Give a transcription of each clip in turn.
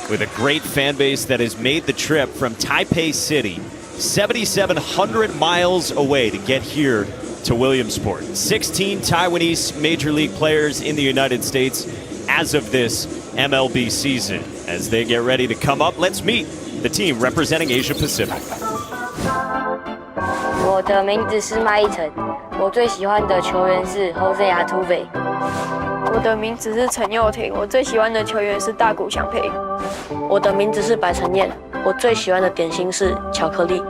with a great fan base that has made the trip from Taipei City, 7,700 miles away to get here to Williamsport. 16 Taiwanese Major League players in the United States as of this MLB season. As they get ready to come up, let's meet the team representing Asia Pacific. 我的名字是麦一晨，我最喜欢的球员是 Jose Altuve。我的名字是陈佑廷，我最喜欢的球员是大谷翔平。我的名字是白晨燕，我最喜欢的点心是巧克力。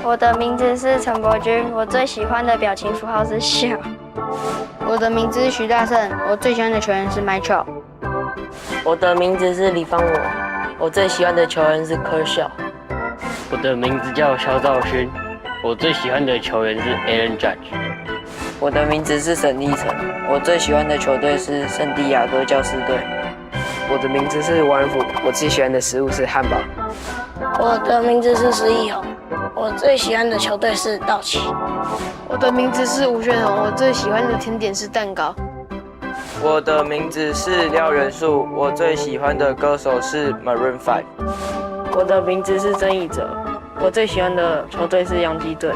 我的名字是陈柏君，我最喜欢的表情符号是笑。我的名字是徐大胜，我最喜欢的球员是 Mike Trout。我的名字是李方我，我最喜欢的球员是柯笑。我的名字叫肖兆勋，我最喜欢的球员是 Aaron Judge。我的名字是沈立成，我最喜欢的球队是圣地亚哥教士队。我的名字是王仁甫，我最喜欢的食物是汉堡。我的名字是施义宏，我最喜欢的球队是道奇。我的名字是吴炫宏，我最喜欢的甜点是蛋糕。我的名字是廖元树，我最喜欢的歌手是 Maroon 5。我的名字是曾义哲，我最喜欢的球队是洋基队。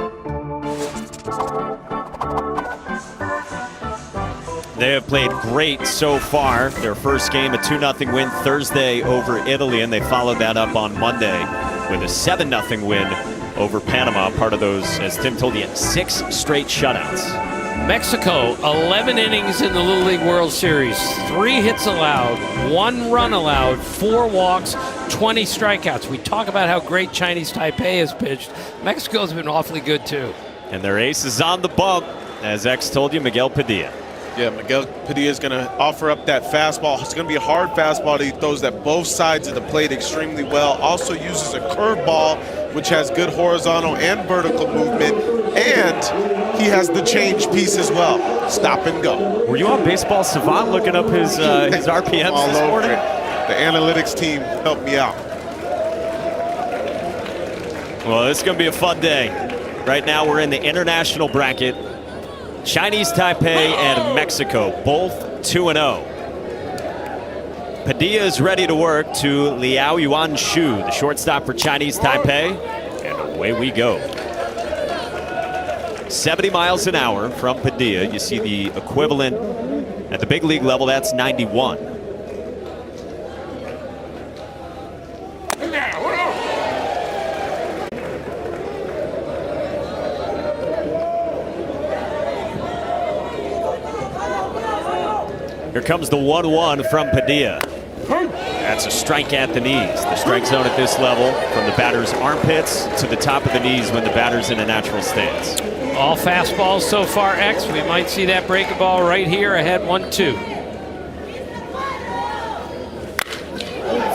They have played great so far. Their first game, a 2-0 win Thursday over Italy, and they followed that up on Monday with a 7-0 win over Panama. Part of those, as Tim told you, 6 straight shutouts. Mexico, 11 innings in the Little League World Series, 3 hits allowed, 1 run allowed, 4 walks, 20 strikeouts. We talk about how great Chinese Taipei has pitched. Mexico's been awfully good too. And their ace is on the bump, as X told you, Miguel Padilla. Yeah, Miguel Padilla is going to offer up that fastball. It's going to be a hard fastball. He throws that both sides of the plate extremely well. Also uses a curveball, which has good horizontal and vertical movement. And he has the change piece as well. Stop and go. Were you on Baseball Savant looking up his RPMs all this over morning? it. The analytics team helped me out. Well, this is going to be a fun day. Right now, we're in the international bracket. Chinese Taipei and Mexico, both 2-0. Padilla is ready to work to Liao Yuan Shu, the shortstop for Chinese Taipei, and away we go. 70 miles an hour from Padilla. You see the equivalent at the big league level, that's 91. Here comes the 1-1 from Padilla. That's a strike at the knees. The strike zone at this level, from the batter's armpits to the top of the knees when the batter's in a natural stance. All fastballs so far, X. We might see that breaking ball right here, ahead 1-2.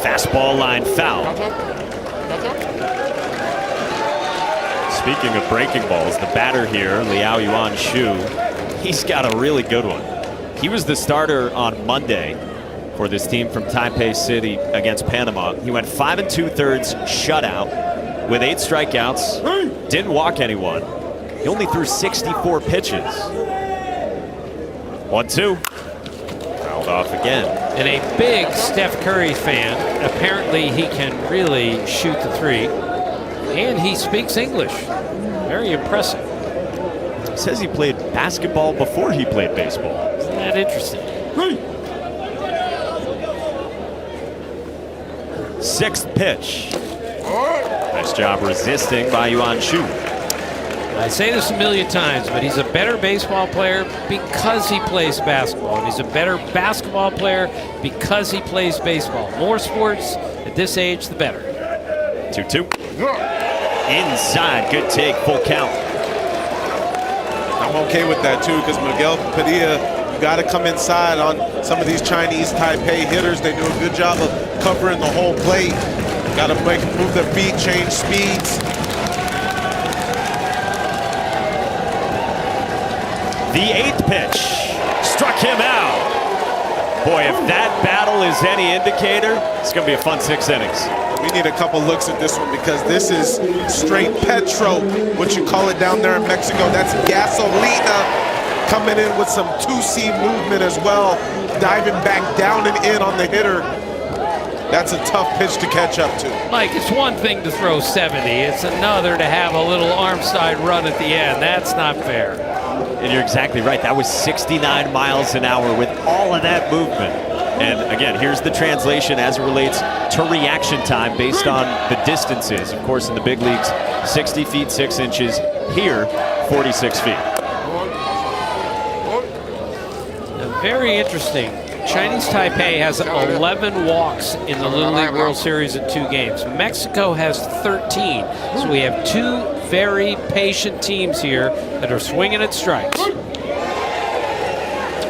Fastball line foul. Speaking of breaking balls, the batter here, Liao Yuan Shu, he's got a really good one. He was the starter on Monday for this team from Taipei City against Panama. He went 5 2/3 shutout with 8 strikeouts, didn't walk anyone. He only threw 64 pitches. 1-2. Fouled off again. And a big Steph Curry fan. Apparently he can really shoot the 3. And he speaks English. Very impressive. Says he played basketball before he played baseball. Isn't that interesting? 6th pitch. Nice job resisting by Yuan Shu. I say this a million times, but he's a better baseball player because he plays basketball. And he's a better basketball player because he plays baseball. More sports at this age, the better. 2-2. Inside, good take, full count. I'm okay with that too, because Miguel Padilla, you got to come inside on some of these Chinese Taipei hitters. They do a good job of covering the whole plate. Got to move their feet, change speeds. The 8th pitch struck him out. Boy, if that battle is any indicator, it's going to be a fun 6 innings. We need a couple looks at this one, because this is straight petro, what you call it down there in Mexico. That's gasolina, coming in with some 2C movement as well, diving back down and in on the hitter. That's a tough pitch to catch up to. Mike, it's one thing to throw 70. It's another to have a little arm side run at the end. That's not fair. And you're exactly right. That was 69 miles an hour with all of that movement. And again, here's the translation as it relates to reaction time based on the distances. Of course, in the big leagues, 60 feet, 6 inches. Here, 46 feet. Very interesting. Chinese Taipei has 11 walks in the Little League World Series in 2 games. Mexico has 13. So we have 2 very patient teams here that are swinging at strikes.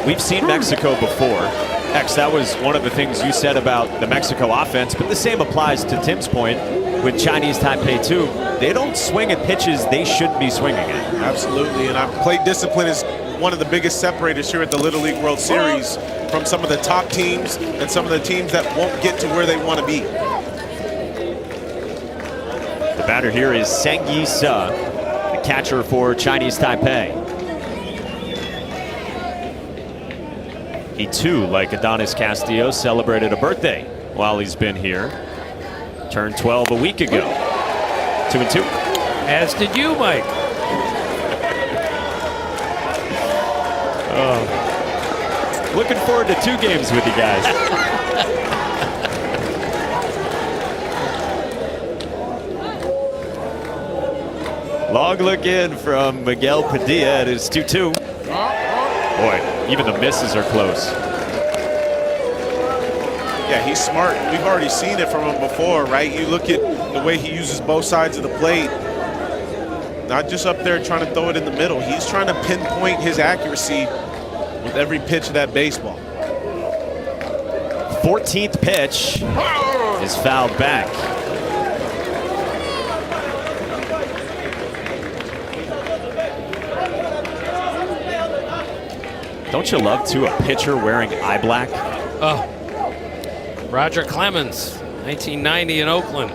We've seen Mexico before. X, that was one of the things you said about the Mexico offense, but the same applies to Tim's point with Chinese Taipei too. They don't swing at pitches they shouldn't be swinging at. Absolutely, and plate discipline is one of the biggest separators here at the Little League World Series from some of the top teams and some of the teams that won't get to where they want to be. The batter here is Seng-Yi Suh, the catcher for Chinese Taipei. He too, like Adonis Castillo, celebrated a birthday while he's been here. Turned 12 a week ago. 2-2. As did you, Mike. Looking forward to 2 games with you guys. Long look in from Miguel Padilla. It is 2-2. Boy, even the misses are close. Yeah, he's smart. We've already seen it from him before, right? You look at the way he uses both sides of the plate. Not just up there trying to throw it in the middle. He's trying to pinpoint his accuracy with every pitch of that baseball. 14th pitch is fouled back. Don't you love, too, a pitcher wearing eye black? Oh, Roger Clemens, 1990 in Oakland.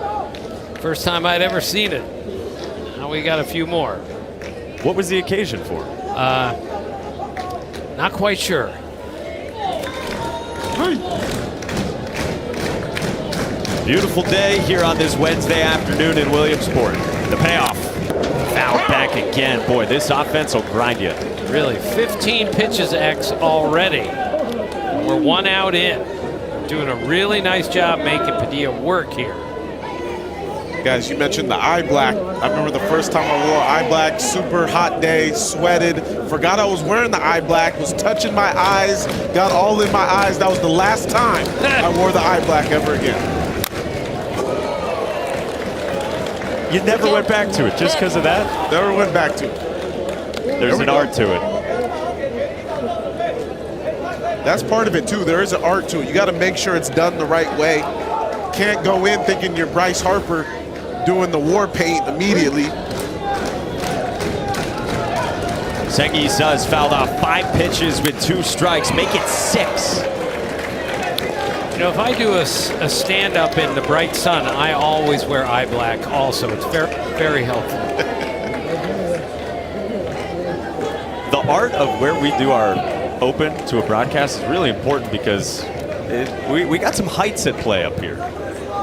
First time I'd ever seen it. Now we got a few more. What was the occasion for? Not quite sure. Beautiful day here on this Wednesday afternoon in Williamsport. The payoff. Fouled back again. Boy, this offense will grind you. Really, 15 pitches X already. We're 1 out in. Doing a really nice job making Padilla work here. Guys, you mentioned the eye black. I remember the first time I wore eye black, super hot day, sweated, forgot I was wearing the eye black, was touching my eyes, got all in my eyes. That was the last time I wore the eye black ever again. You never went back to it just because of that? Never went back to it. There's an art to it. That's part of it too. There is an art to it. You got to make sure it's done the right way. Can't go in thinking you're Bryce Harper doing the war paint immediately. Seng-Yi Suh has fouled off 5 pitches with 2 strikes. Make it 6. You know, if I do a stand-up in the bright sun, I always wear eye black also. It's very, very helpful. The art of where we do our open to a broadcast is really important because we got some heights at play up here.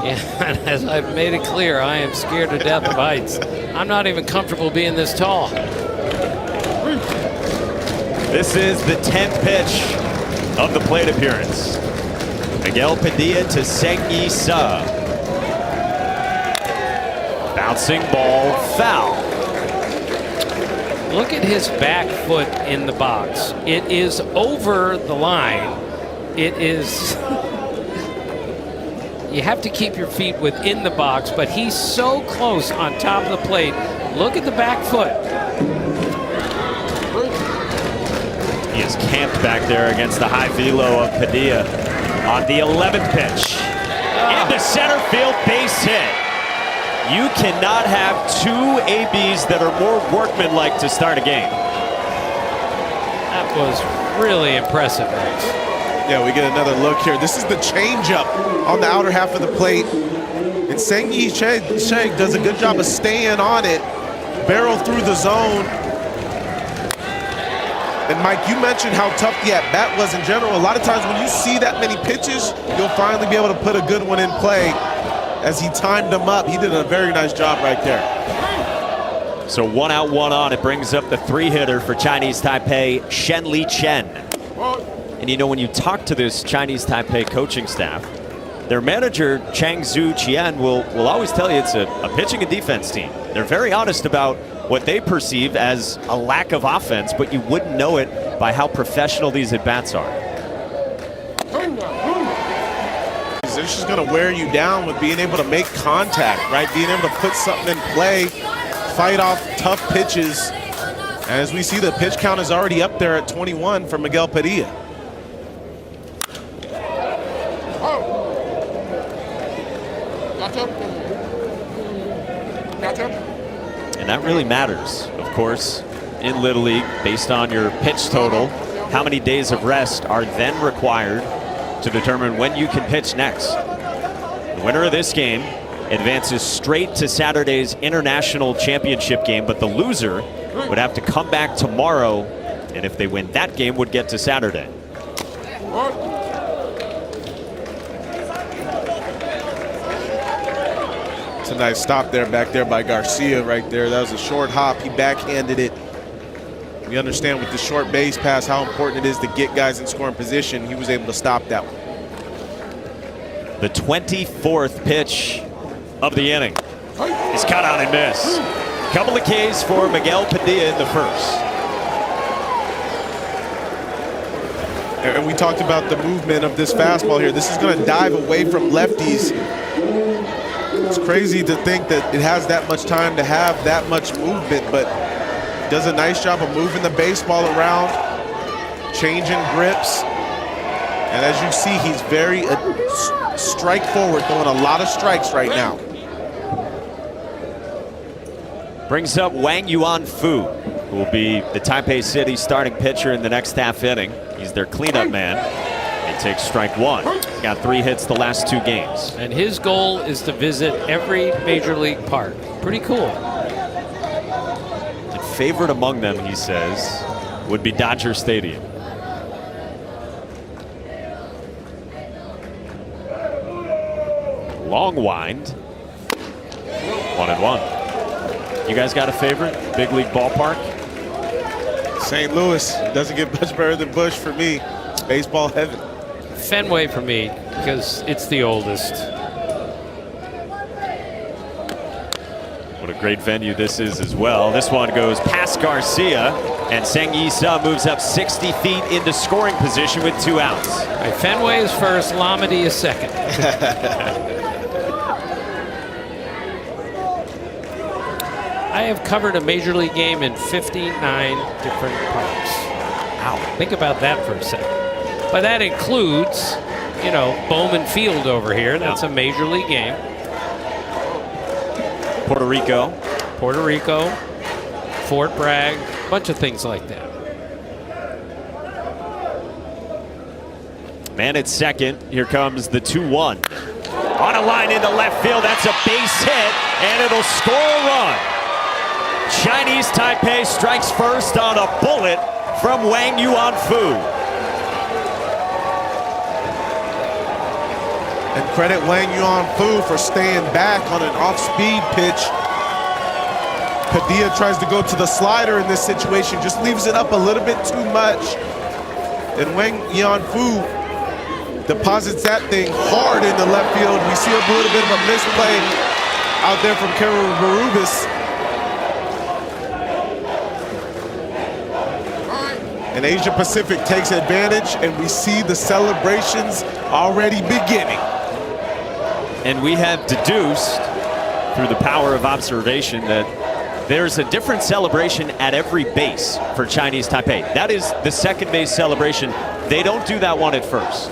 Yeah, and as I've made it clear, I am scared to death of heights. I'm not even comfortable being this tall. This is the 10th pitch of the plate appearance. Miguel Padilla to Seng-Yi Suh. Bouncing ball, foul. Look at his back foot in the box. It is over the line. It is... You have to keep your feet within the box, but he's so close on top of the plate. Look at the back foot. He is camped back there against the high velo of Padilla on the 11th pitch. Into center field, base hit. You cannot have 2 ABs that are more workmanlike to start a game. That was really impressive, Max. Yeah, we get another look here. This is the changeup on the outer half of the plate. And Seng-Yi Suh does a good job of staying on it. Barrel through the zone. And Mike, you mentioned how tough the at-bat was in general. A lot of times when you see that many pitches, you'll finally be able to put a good one in play. As he timed them up, he did a very nice job right there. So 1 out, 1 on. It brings up the 3-hitter for Chinese Taipei, Shenli Chen. And you know, when you talk to this Chinese Taipei coaching staff, their manager, Chang Zhu Qian, will always tell you it's a pitching and defense team. They're very honest about what they perceive as a lack of offense, but you wouldn't know it by how professional these at-bats are. They're just going to wear you down with being able to make contact, right? Being able to put something in play, fight off tough pitches. And as we see, the pitch count is already up there at 21 for Miguel Padilla. And that really matters, of course, in Little League, based on your pitch total. How many days of rest are then required to determine when you can pitch next? The winner of this game advances straight to Saturday's international championship game, but the loser would have to come back tomorrow, and if they win that game, would get to Saturday. It's a nice stop there, back there by Garcia right there. That was a short hop. He backhanded it. We understand with the short base pass how important it is to get guys in scoring position. He was able to stop that one. The 24th pitch of the inning is cut out and miss. Couple of Ks for Miguel Padilla in the first. And we talked about the movement of this fastball here. This is going to dive away from lefties. It's crazy to think that it has that much time to have that much movement, but does a nice job of moving the baseball around, changing grips. And as you see, he's very strike forward, throwing a lot of strikes right now. Brings up Wang Yuan-Fu, who will be the Taipei City starting pitcher in the next half inning. He's their cleanup man. He takes strike 1. He's got 3 hits the last 2 games. And his goal is to visit every major league park. Pretty cool. And favorite among them, he says, would be Dodger Stadium. Long wind. 1-1. You guys got a favorite big league ballpark? St. Louis. Doesn't get much better than Busch for me. Baseball heaven. Fenway for me, because it's the oldest. What a great venue this is as well. This one goes past Garcia, and Seng Yi-Sa moves up 60 feet into scoring position with 2 outs. All right, Fenway is first, Lamedy is second. I have covered a major league game in 59 different parks. Wow, think about that for a second. But that includes, you know, Bowman Field over here. That's a major league game. Puerto Rico, Fort Bragg, a bunch of things like that. Man at second. Here comes the 2-1. On a line into left field. That's a base hit, and it'll score a run. Chinese Taipei strikes first on a bullet from Wang Yuan-Fu. And credit Wang Yuan-Fu for staying back on an off-speed pitch. Padilla tries to go to the slider in this situation, just leaves it up a little bit too much. And Wang Yuan-Fu deposits that thing hard in the left field. We see a little bit of a misplay out there from Carol Barubis. And Asia Pacific takes advantage, and we see the celebrations already beginning. And we have deduced through the power of observation that there's a different celebration at every base for Chinese Taipei. That is the second base celebration. They don't do that one at first.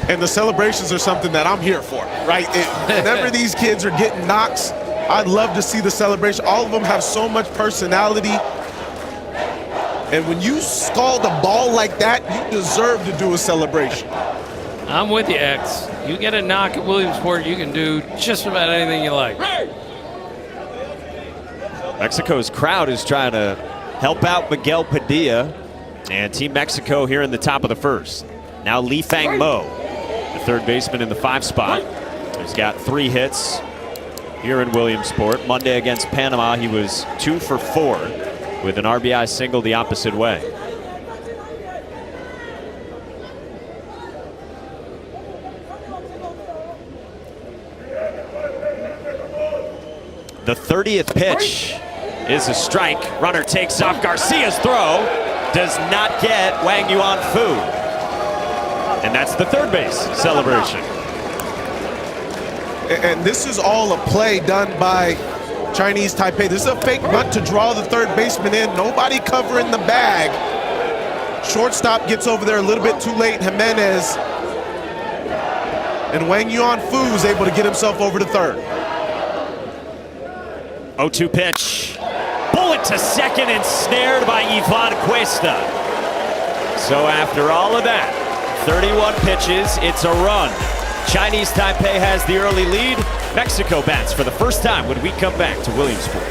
And the celebrations are something that I'm here for, right? Whenever these kids are getting knocks, I'd love to see the celebration. All of them have so much personality. And when you scald a ball like that, you deserve to do a celebration. I'm with you, X. You get a knock at Williamsport, you can do just about anything you like. Mexico's crowd is trying to help out Miguel Padilla and Team Mexico here in the top of the first. Now Li Fang Mo, the third baseman in the 5 spot. He's got 3 hits here in Williamsport. Monday against Panama, he was 2 for 4 with an RBI single the opposite way. The 30th pitch is a strike. Runner takes off. Garcia's throw does not get Wang Yuan Fu. And that's the third base celebration. And this is all a play done by Chinese Taipei. This is a fake bunt to draw the third baseman in. Nobody covering the bag. Shortstop gets over there a little bit too late. Jimenez. And Wang Yuan Fu is able to get himself over to third. 0-2 pitch. Bullet to second and snared by Ivan Cuesta. So after all of that, 31 pitches, it's a run. Chinese Taipei has the early lead. Mexico bats for the first time when we come back to Williamsport.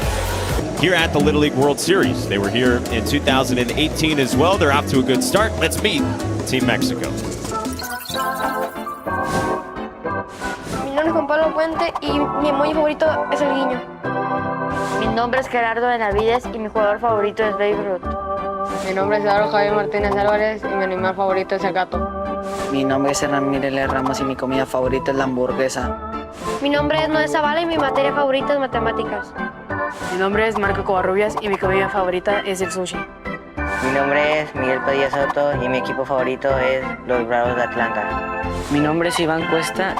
Here at the Little League World Series. They were here in 2018 as well. They're off to a good start. Let's meet Team Mexico. Mi nombre es Juan Pablo Puente y mi emoji favorito es el guiño. Mi nombre es Gerardo Benavides y mi jugador favorito es Babe Ruth. Mi nombre es Eduardo Javier Martínez Álvarez y mi animal favorito es el gato. Mi nombre es Hernán Mireles Ramos y mi comida favorita es la hamburguesa. Mi nombre es Noé Zavala y mi materia favorita es matemáticas. Mi nombre es Marco Covarrubias y mi comida favorita es el sushi. Mi nombre es Miguel Padilla Soto y mi equipo favorito es los Bravos de Atlanta. Mi nombre es Iván Cuesta.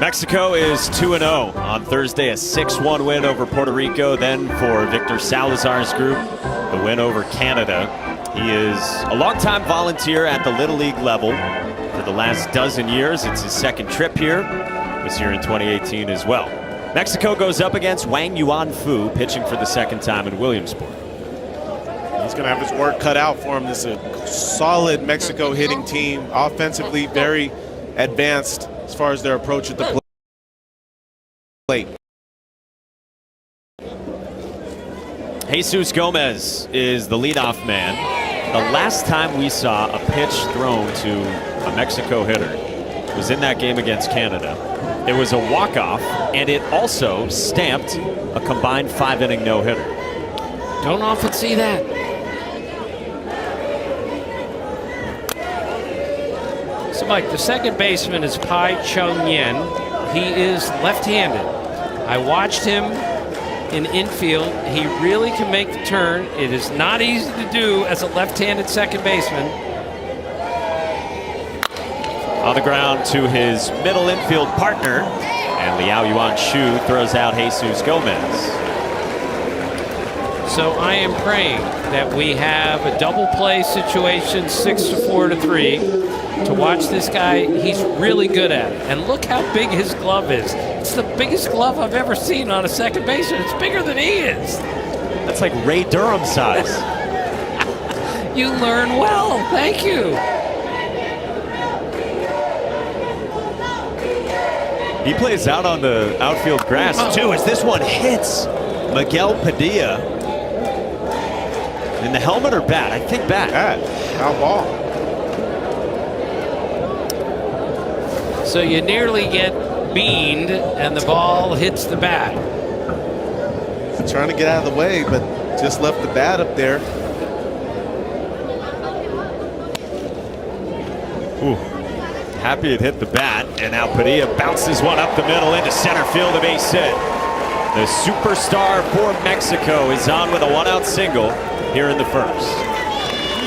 Mexico is 2-0 on Thursday, a 6-1 win over Puerto Rico. Then for Victor Salazar's group, the win over Canada. He is a longtime volunteer at the Little League level for the last dozen years. It's his second trip here. Was here in 2018 as well. Mexico goes up against Wang Yuan Fu, pitching for the second time in Williamsport. He's going to have his work cut out for him. This is a solid Mexico hitting team. Offensively, very advanced as far as their approach at the plate. Jesus Gomez is the leadoff man. The last time we saw a pitch thrown to a Mexico hitter was in that game against Canada. It was a walk-off, and it also stamped a combined 5-inning no-hitter. Don't often see that. So, Mike, the second baseman is Pai Chung Yen. He is left-handed. I watched him in infield. He really can make the turn. It is not easy to do as a left-handed second baseman. On the ground to his middle infield partner, and Liao Yuan Shu throws out Jesus Gomez. So I am praying that we have a double play situation, 6-4 to 3, to watch this guy. He's really good at it. And look how big his glove is. It's the biggest glove I've ever seen on a second baseman. It's bigger than he is. That's like Ray Durham size. You learn well. Thank you. He plays out on the outfield grass too, as this one hits Miguel Padilla. In the helmet or bat? I think bat. How ball. So you nearly get beaned and the ball hits the bat. Trying to get out of the way, but just left the bat up there. Ooh. Happy it hit the bat, and now Padilla bounces one up the middle into center field, a base hit. The superstar for Mexico is on with a one-out single here in the first.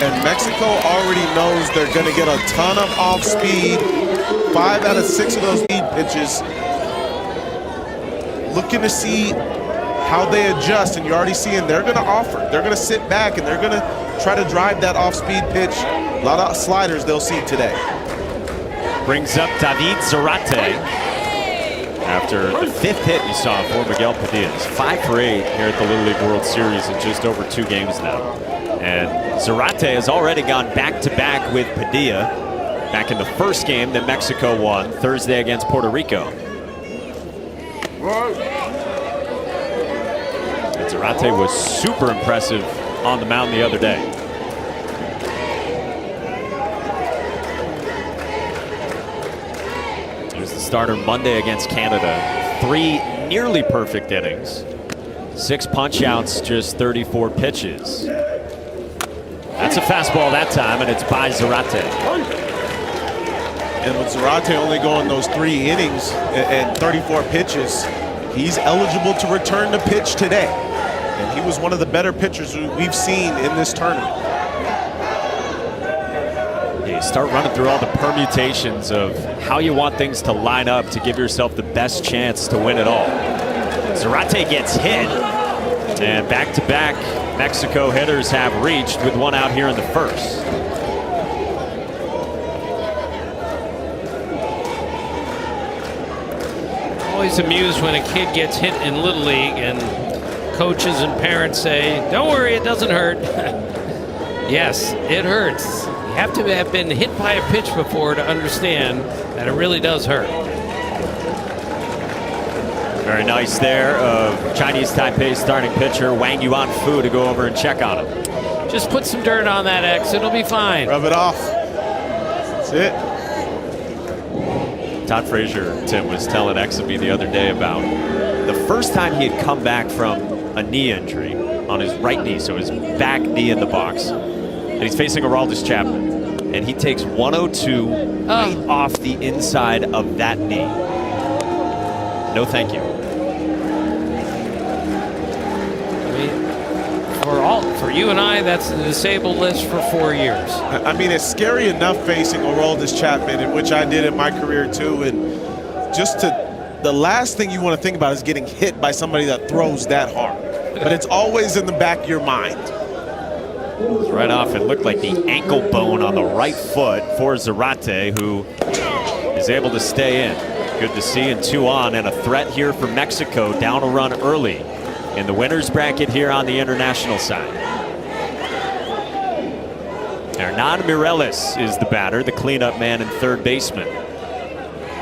And Mexico already knows they're going to get a ton of off-speed. 5 out of 6 of those speed pitches. Looking to see how they adjust, and you're already seeing they're going to offer. They're going to sit back, and they're going to try to drive that off-speed pitch. A lot of sliders they'll see today. Brings up David Zarate after the 5th hit you saw for Miguel Padilla. 5 for 8 here at the Little League World Series in just over 2 games now. And Zarate has already gone back-to-back with Padilla back in the first game that Mexico won Thursday against Puerto Rico. And Zarate was super impressive on the mound the other day. He was the starter Monday against Canada. 3 nearly perfect innings. 6 punch-outs, just 34 pitches. That's a fastball that time, and it's by Zarate. And with Zarate only going those 3 innings and 34 pitches, he's eligible to return the pitch today. And he was one of the better pitchers we've seen in this tournament. Yeah, you start running through all the permutations of how you want things to line up to give yourself the best chance to win it all. Zarate gets hit, and back-to-back Mexico hitters have reached with 1 out here in the first. Always amused when a kid gets hit in Little League and coaches and parents say, don't worry, it doesn't hurt. Yes, it hurts. You have to have been hit by a pitch before to understand that it really does hurt. Very nice there of Chinese Taipei starting pitcher Wang Yuanfu to go over and check on him. Just put some dirt on that X, it'll be fine. Rub it off. That's it. Todd Frazier, Tim, was telling Exaby the other day about the first time he had come back from a knee injury on his right knee, so his back knee in the box, and he's facing Aroldis Chapman, and he takes 102 right off the inside of that knee. No thank you. I mean, for you and I, that's the disabled list for 4 years. I mean, it's scary enough facing Aroldis Chapman, in which I did in my career too, and the last thing you want to think about is getting hit by somebody that throws that hard. But it's always in the back of your mind. Right off, it looked like the ankle bone on the right foot for Zarate, who is able to stay in. Good to see, and 2 on, and a threat here for Mexico, down a run early in the winner's bracket here on the international side. Hernan Mireles is the batter, the cleanup man and third baseman.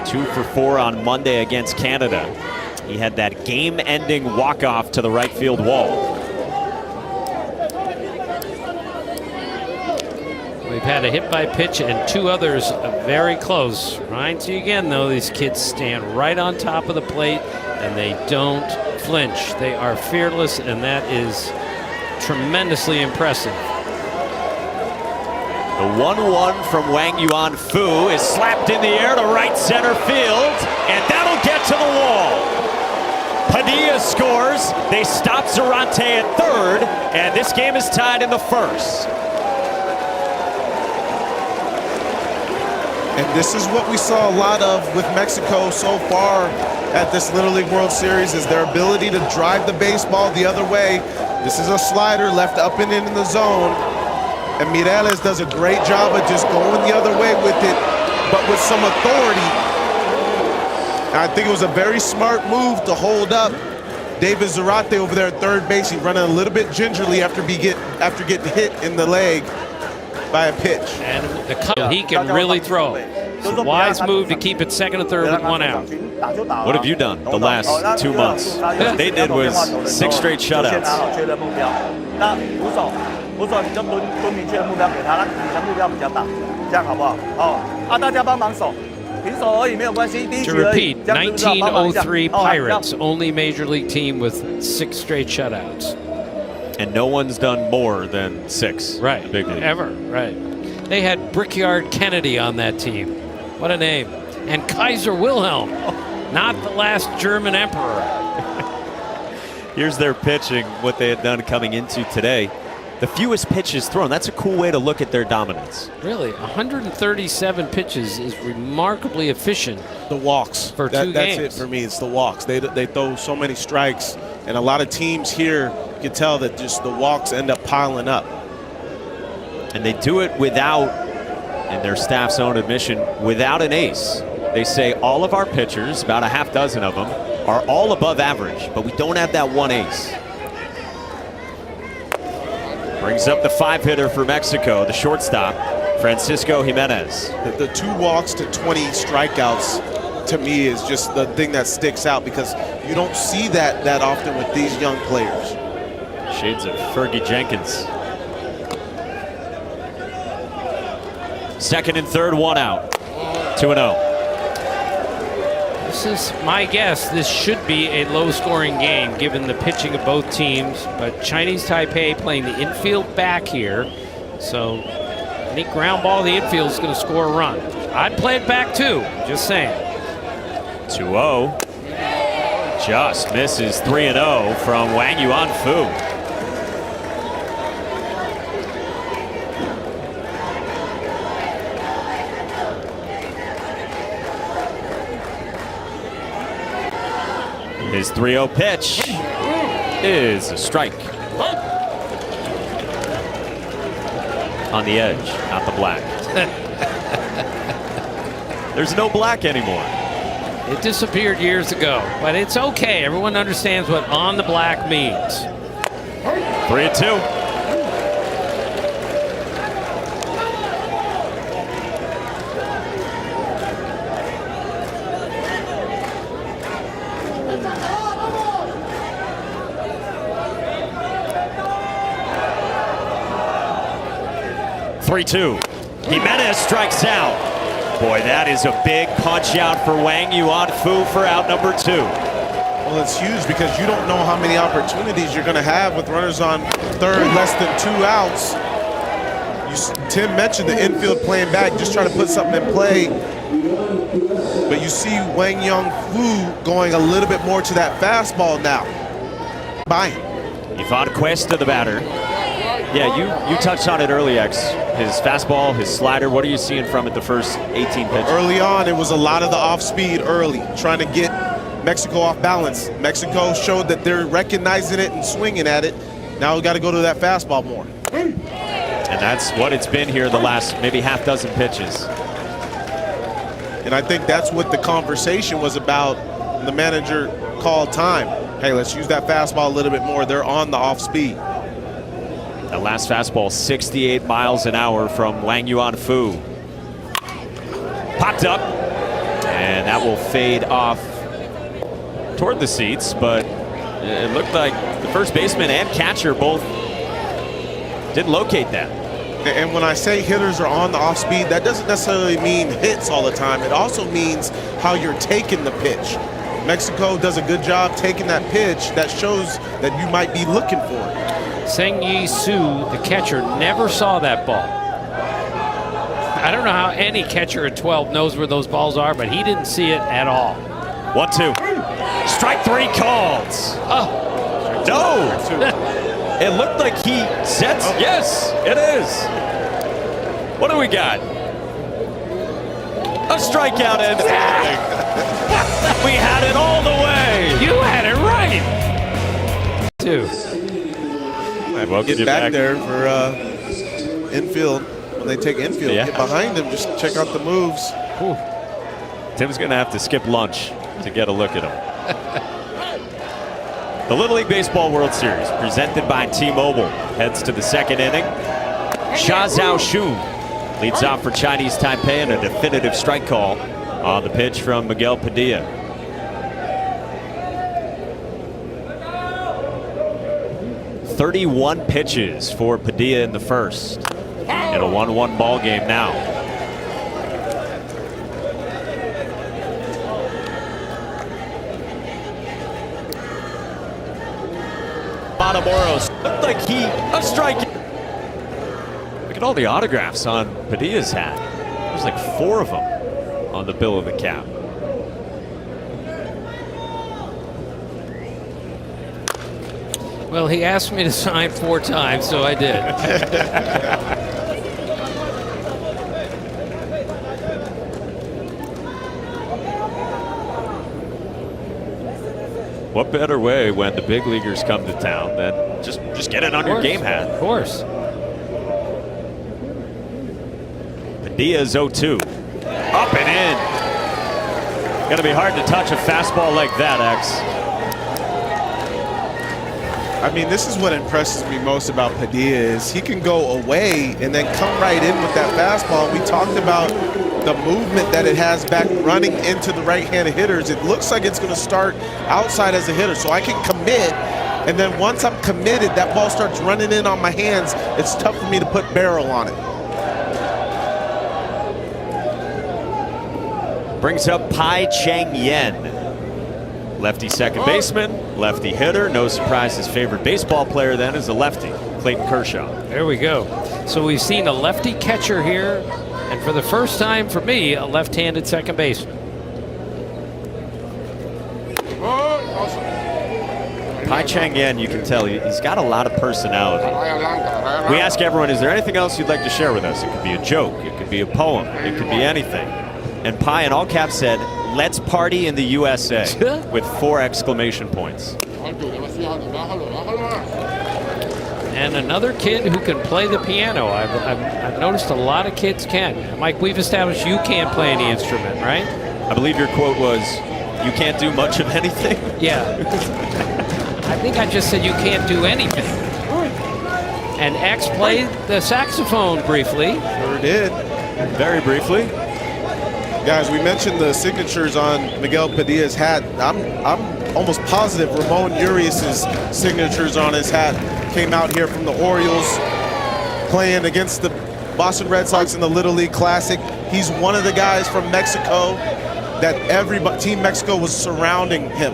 2 for 4 on Monday against Canada. He had that game-ending walk-off to the right field wall. We've had a hit by pitch and 2 others very close. Reminds you again, though, these kids stand right on top of the plate and they don't flinch. They are fearless, and that is tremendously impressive. The 1-1 from Wang Yuanfu is slapped in the air to right center field, and that'll get to the wall. Padilla scores. They stop Zarate at third, and this game is tied in the first. And this is what we saw a lot of with Mexico so far at this Little League World Series, is their ability to drive the baseball the other way. This is a slider left up and in the zone. And Mireles does a great job of just going the other way with it, but with some authority. And I think it was a very smart move to hold up David Zarate over there at third base. He's running a little bit gingerly after getting hit in the leg by a pitch. And he can really throw. It's a wise move to keep it second and third with 1 out. What have you done the last 2 months? What they did was 6 straight shutouts. To repeat, 1903 Pirates, only major league team with 6 straight shutouts. And no one's done more than 6. Right, Big league. ever, right. They had Brickyard Kennedy on that team. What a name. And Kaiser Wilhelm, not the last German emperor. Here's their pitching, what they had done coming into today. The fewest pitches thrown. That's a cool way to look at their dominance. Really, 137 pitches is remarkably efficient. The walks. For 2 games. That's it for me. It's the walks. They throw so many strikes, and a lot of teams here, you can tell that just the walks end up piling up. And they do it without, in their staff's own admission, without an ace. They say all of our pitchers, about a half dozen of them, are all above average, but we don't have that one ace. Brings up the 5-hitter for Mexico, the shortstop, Francisco Jimenez. The 2 walks to 20 strikeouts, to me, is just the thing that sticks out, because you don't see that often with these young players. Shades of Fergie Jenkins. Second and third, 1 out. 2-0. This is my guess. This should be a low-scoring game given the pitching of both teams, but Chinese Taipei playing the infield back here, so any ground ball in the infield is going to score a run. I'd play it back too, just saying. 2-0. Just misses. 3-0 from Wang Yuanfu. His 3-0 pitch is a strike. On the edge, not the black. There's no black anymore. It disappeared years ago, but it's okay. Everyone understands what on the black means. 3-2. Jimenez strikes out. Boy, that is a big punch out for Wang Yuanfu for out number 2. Well, it's huge because you don't know how many opportunities you're going to have with runners on third, less than 2 outs. Tim mentioned the infield playing back, just trying to put something in play. But you see Wang Yuanfu going a little bit more to that fastball now. By him. Ivan Cuesta, the batter. Yeah, you touched on it early, X. His fastball, his slider, what are you seeing from it the first 18 pitches? Early on, it was a lot of the off-speed early, trying to get Mexico off balance. Mexico showed that they're recognizing it and swinging at it. Now we got to go to that fastball more. And that's what it's been here the last maybe half dozen pitches. And I think that's what the conversation was about. The manager called time. Hey, let's use that fastball a little bit more. They're on the off-speed. The last fastball, 68 miles an hour from Wang Yuanfu. Popped up, and that will fade off toward the seats, but it looked like the first baseman and catcher both didn't locate that. And when I say hitters are on the off speed, that doesn't necessarily mean hits all the time. It also means how you're taking the pitch. Mexico does a good job taking that pitch that shows that you might be looking for it. Seng Yi Su, the catcher, never saw that ball. I don't know how any catcher at 12 knows where those balls are, but he didn't see it at all. 1-2. Strike 3 called. Oh, no. It looked like he said, yes, it is. What do we got? A strikeout and we had it all the way. You had it right. 2. Get back there for infield. When they take infield, get behind him, just check out the moves. Whew. Tim's going to have to skip lunch to get a look at him. The Little League Baseball World Series, presented by T-Mobile, heads to the second inning. Xia Zhaoxun leads off for Chinese Taipei and a definitive strike call on the pitch from Miguel Padilla. .31 pitches for Padilla in the first. In a 1-1 ball game now. Matamoros looked like a strike. Look at all the autographs on Padilla's hat. There's like 4 of them on the bill of the cap. Well, he asked me to sign 4 times, so I did. What better way when the big leaguers come to town than just get it on your game hat? Of course. Padilla's 0-2. Up and in. Gonna be hard to touch a fastball like that, X. I mean, this is what impresses me most about Padilla is he can go away and then come right in with that fastball. We talked about the movement that it has back running into the right-handed hitters. It looks like it's going to start outside as a hitter, so I can commit, and then once I'm committed, that ball starts running in on my hands. It's tough for me to put barrel on it. Brings up Pai Chang Yen. Lefty second baseman, lefty hitter. No surprise his favorite baseball player then is a lefty, Clayton Kershaw. There we go. So we've seen a lefty catcher here, and for the first time for me, a left-handed second baseman. Pai Chang Yen, you can tell he's got a lot of personality. We ask everyone, is there anything else you'd like to share with us? It could be a joke, it could be a poem, it could be anything. And Pai in all caps said, "Let's party in the USA," with 4 exclamation points. And another kid who can play the piano. I've noticed a lot of kids can. Mike, we've established you can't play any instrument, right? I believe your quote was, "You can't do much of anything." Yeah. I think I just said you can't do anything. And X played the saxophone briefly. Sure did. Very briefly. Guys, we mentioned the signatures on Miguel Padilla's hat. I'm almost positive Ramon Urias's signatures on his hat came out here from the Orioles, playing against the Boston Red Sox in the Little League Classic. He's one of the guys from Mexico that Team Mexico was surrounding him,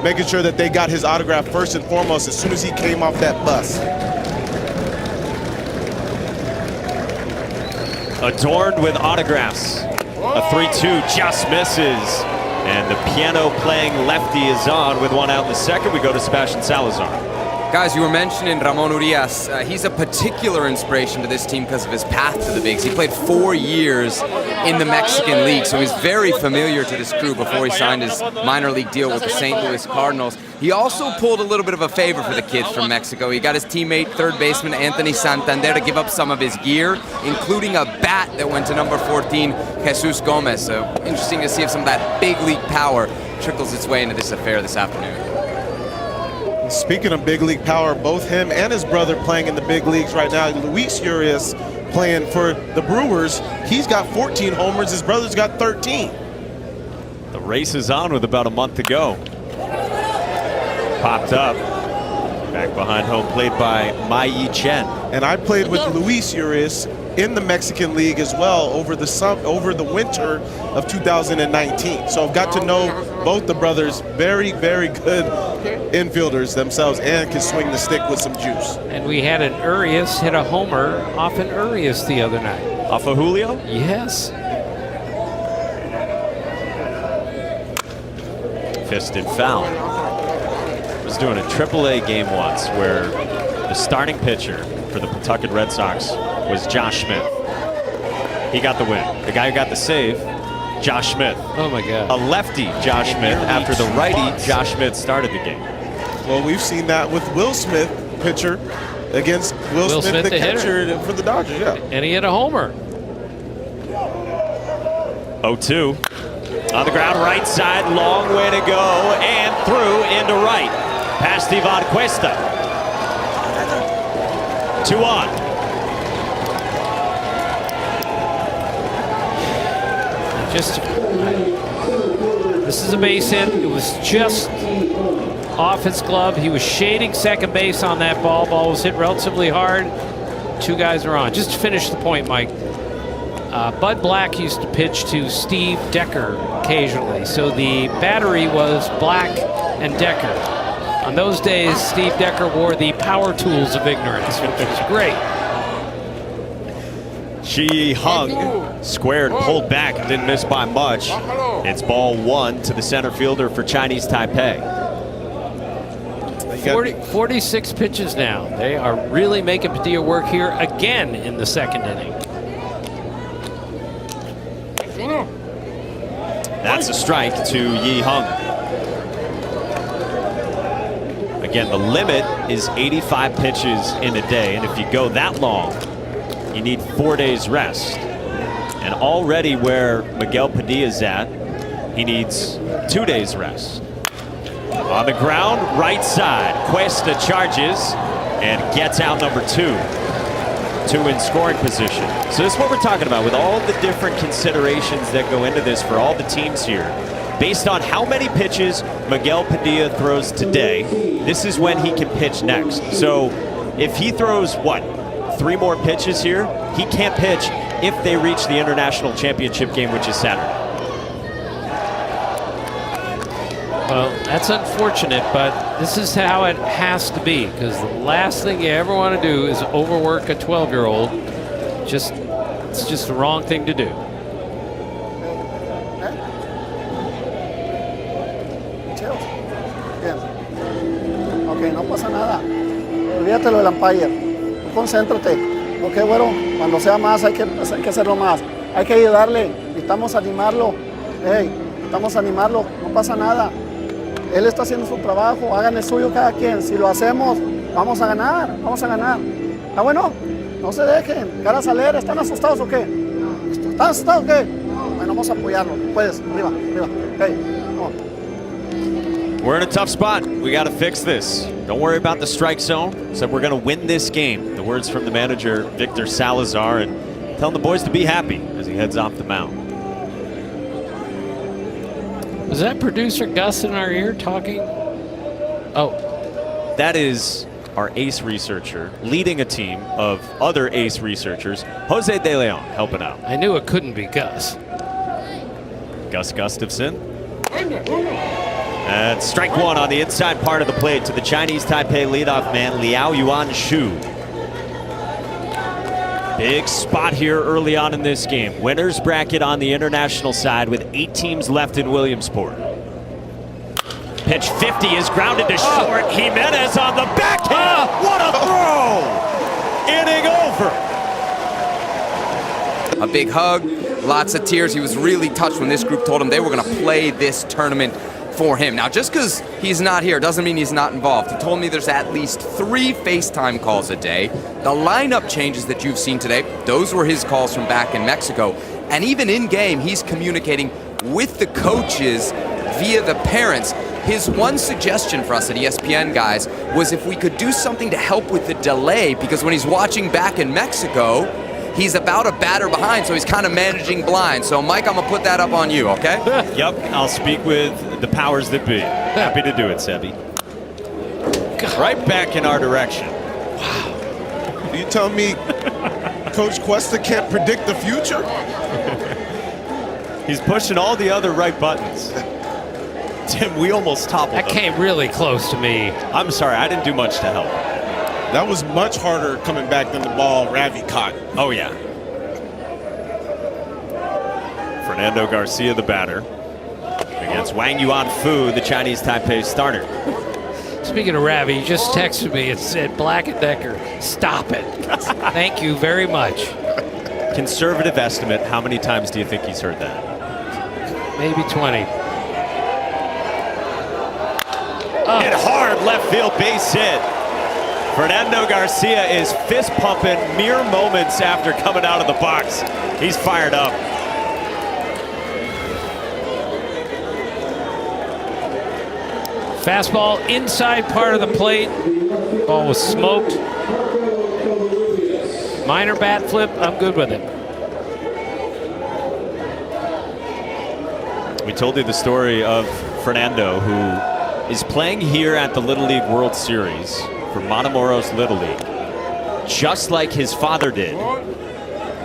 making sure that they got his autograph first and foremost as soon as he came off that bus. Adorned with autographs. A 3-2 just misses. And the piano-playing lefty is on with one out in the second. We go to Sebastian Salazar. Guys, you were mentioning Ramon Urias. He's a particular inspiration to this team because of his path to the bigs. He played 4 years in the Mexican League, so he's very familiar to this crew before he signed his minor league deal with the St. Louis Cardinals. He also pulled a little bit of a favor for the kids from Mexico. He got his teammate, third baseman Anthony Santander, to give up some of his gear, including a bat that went to number 14, Jesus Gomez. So interesting to see if some of that big league power trickles its way into this affair this afternoon. Speaking of big league power, both him and his brother playing in the big leagues right now. Luis Urias playing for the Brewers. He's got 14 homers. His brother's got 13. The race is on with about a month to go. Popped up. Back behind home plate by Mai Yi Chen. And I played with Luis Urias in the Mexican League as well over the winter of 2019. So I've got to know both the brothers. Very, very good infielders themselves and can swing the stick with some juice. And we had an Urias hit a homer off an Urias the other night. Off of Julio? Yes. Fisted foul. Was doing a AAA game once where the starting pitcher for the Pawtucket Red Sox was Josh Smith. He got the win. The guy who got the save, Josh Smith. Oh my God. A lefty Josh Smith after the righty Josh Smith started the game. Well, we've seen that with Will Smith, pitcher, against Will Smith, the catcher for the Dodgers, yeah. And he hit a homer. 0-2. On the ground, right side, long way to go, and through into right. Past Ivan Cuesta. 2 on. This is a base hit. It was just off his glove. He was shading second base on that ball. Ball was hit relatively hard. 2 guys are on. Just to finish the point, Mike. Bud Black used to pitch to Steve Decker occasionally. So the battery was Black and Decker. On those days, Steve Decker wore the power tools of ignorance, which was great. Shi Hung squared, pulled back, and didn't miss by much. It's ball 1 to the center fielder for Chinese Taipei. 46 pitches now. They are really making Padilla work here again in the second inning. That's a strike to Yi Hung. Again, the limit is 85 pitches in a day, and if you go that long, you need 4 days rest. And already where Miguel Padilla's at, he needs 2 days rest. On the ground, right side. Cuesta charges and gets out number 2. 2 in scoring position. So this is what we're talking about with all the different considerations that go into this for all the teams here. Based on how many pitches Miguel Padilla throws today, this is when he can pitch next. So if he throws, what, 3 more pitches here, he can't pitch if they reach the international championship game, which is Saturday. Well, that's unfortunate, but this is how it has to be, because the last thing you ever want to do is overwork a 12-year-old. It's just the wrong thing to do. Ok, no pasa nada. Olvídate lo del umpire. Tú concéntrate. Ok, bueno, cuando sea más hay que hacerlo más. Hay que ayudarle. Necesitamos animarlo. Hey, necesitamos animarlo. No pasa nada. Él está haciendo su trabajo. Hagan el suyo cada quien. Si lo hacemos, vamos a ganar. Vamos a ganar. ¿Está bueno? No se dejen. Caras alegres. ¿Están asustados o qué? ¿Están asustados o qué? Bueno, vamos a apoyarlo. Puedes. Arriba, arriba. Hey, vamos. We're in a tough spot. We got to fix this. Don't worry about the strike zone. Said we're going to win this game. The words from the manager, Victor Salazar, and telling the boys to be happy as he heads off the mound. Was that producer Gus in our ear talking? Oh. That is our ace researcher leading a team of other ace researchers. Jose De Leon helping out. I knew it couldn't be Gus. Gus Gustafson. And strike 1 on the inside part of the plate to the Chinese Taipei leadoff man, Liao Yuan Shu. Big spot here early on in this game. Winners bracket on the international side with 8 teams left in Williamsport. Pitch 50 is grounded to short. Jimenez on the backhand. What a throw! Inning over. A big hug, lots of tears. He was really touched when this group told him they were going to play this tournament for him. Now, just because he's not here doesn't mean he's not involved. He told me there's at least 3 FaceTime calls a day. The lineup changes that you've seen today, those were his calls from back in Mexico. And even in game, he's communicating with the coaches via the parents. His one suggestion for us at ESPN, guys, was if we could do something to help with the delay, because when he's watching back in Mexico, he's about a batter behind, so he's kind of managing blind. So, Mike, I'm going to put that up on you, okay? Yep, I'll speak with the powers that be. Happy to do it, Sebi. Right back in our direction. Wow. You tell me Coach Cuesta can't predict the future? He's pushing all the other right buttons. Tim, we almost toppled That him. came really close to me. I'm sorry, I didn't do much to help. That was much harder coming back than the ball Ravi caught. Oh, yeah. Fernando Garcia, the batter, against Wang Yuan Fu, the Chinese Taipei starter. Speaking of Ravi, you just texted me. It said Black & Decker, stop it. Thank you very much. Conservative estimate, how many times do you think he's heard that? Maybe 20. Hit hard, left field, base hit. Fernando Garcia is fist pumping mere moments after coming out of the box. He's fired up. Fastball inside part of the plate. Ball was smoked. Minor bat flip, I'm good with it. We told you the story of Fernando, who is playing here at the Little League World Series for Matamoros Little League, just like his father did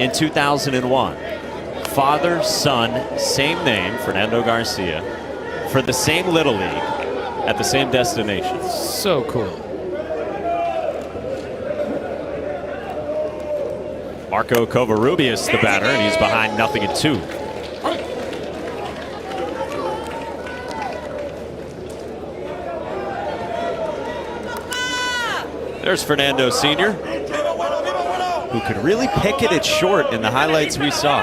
in 2001. Father, son, same name, Fernando Garcia, for the same Little League at the same destination. So cool. Marco Covarrubias, the batter, and he's behind 0-2. There's Fernando Sr., who could really pick it at short in the highlights we saw.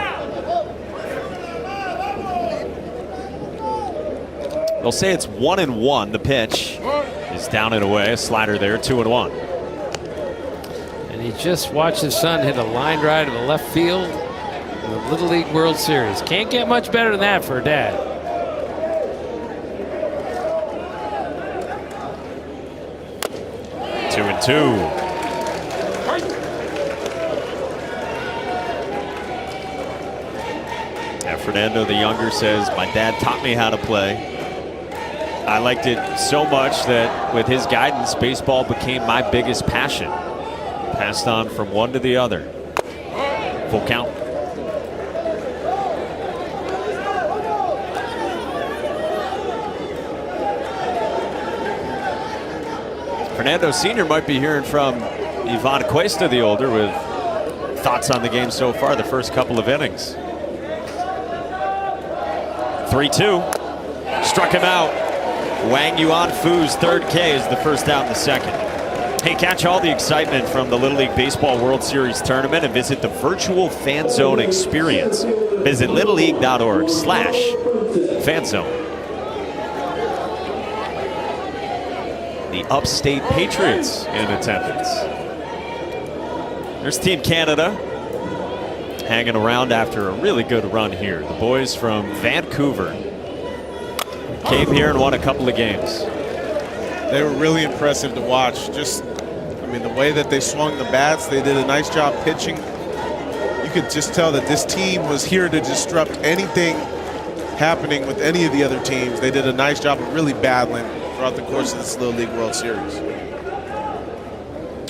They'll say it's 1-1. The pitch is down and away. A slider there, 2-1. And he just watched his son hit a line drive to the left field. The Little League World Series. Can't get much better than that for a dad. Two and two. And Fernando the Younger says, my dad taught me how to play. I liked it so much that with his guidance, baseball became my biggest passion. Passed on from one to the other. Full count. Fernando Sr. might be hearing from Ivan Cuesta the older with thoughts on the game so far, the first couple of innings. 3-2. Struck him out. Wang Yuanfu's third K is the first out in the second. Hey, catch all the excitement from the Little League Baseball World Series tournament and visit the virtual Fan Zone experience. Visit littleleague.org/fanzone. The upstate Patriots in attendance. There's Team Canada hanging around after a really good run here. The boys from Vancouver came here and won a couple of games. They were really impressive to watch. Just, I mean, the way that they swung the bats, they did a nice job pitching. You could just tell that this team was here to disrupt anything happening with any of the other teams. They did a nice job of really battling throughout the course of this Little League World Series.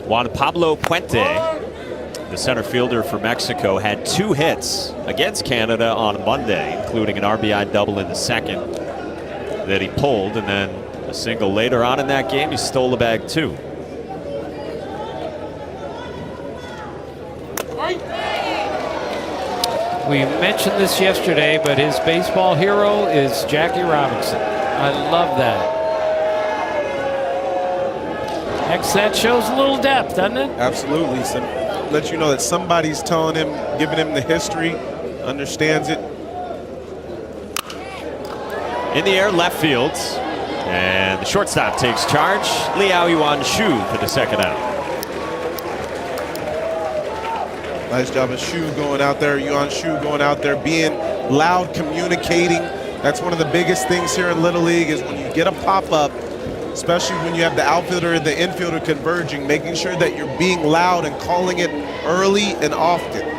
Juan Pablo Puente, the center fielder for Mexico, had 2 hits against Canada on Monday, including an RBI double in the second that he pulled, and then a single later on in that game. He stole the bag too. We mentioned this yesterday, but his baseball hero is Jackie Robinson. I love that. Heck, that shows a little depth, doesn't it? Absolutely. So let you know that somebody's telling him, giving him the history, understands it. In the air, left field, and the shortstop takes charge. Liao Yuan-Shu for the second out. Nice job of Shu going out there, Yuan-Shu going out there, being loud, communicating. That's one of the biggest things here in Little League is when you get a pop-up, especially when you have the outfielder and the infielder converging, making sure that you're being loud and calling it early and often.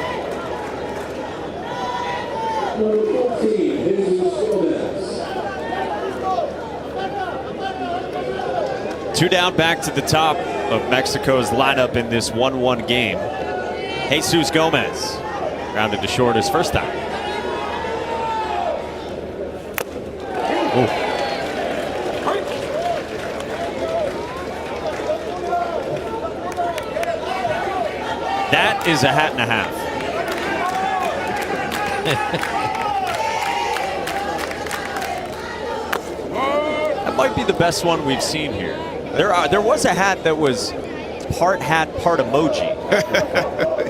Two down, back to the top of Mexico's lineup in this 1-1 game. Jesus Gomez grounded to short his first time. Ooh. That is a hat and a half. That might be the best one we've seen here. There was a hat that was part hat, part emoji.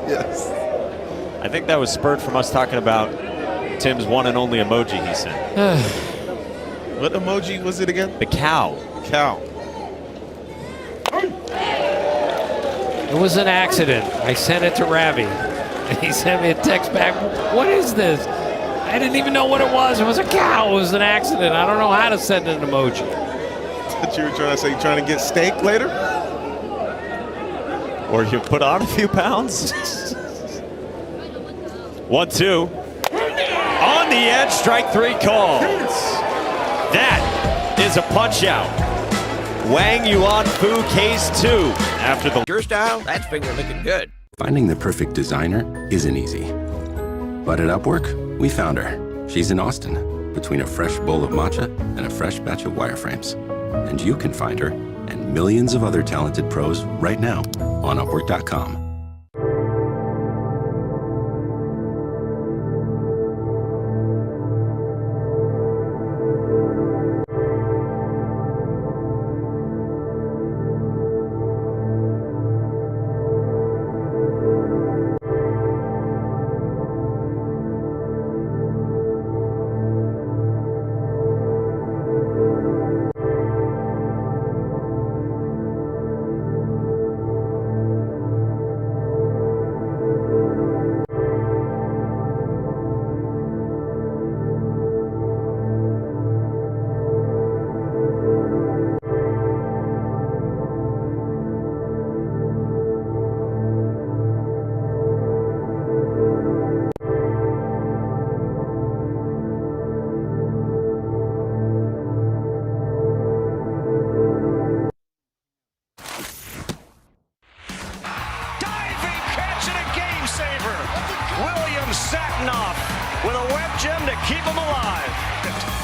Yes. I think that was spurred from us talking about Tim's one and only emoji he sent. What emoji was it again? The cow. Cow. It was an accident. I sent it to Ravi, and he sent me a text back. What is this? I didn't even know what it was. It was a cow. It was an accident. I don't know how to send an emoji. What you were trying to say? You trying to get steak later? Or you put on a few pounds? 1-2. On the edge, strike 3 calls. That is a punch out. Wang Yuanfu, case 2 after the your style, that's finger looking good. Finding the perfect designer isn't easy. But at Upwork, we found her. She's in Austin, between a fresh bowl of matcha and a fresh batch of wireframes. And you can find her and millions of other talented pros right now on Upwork.com.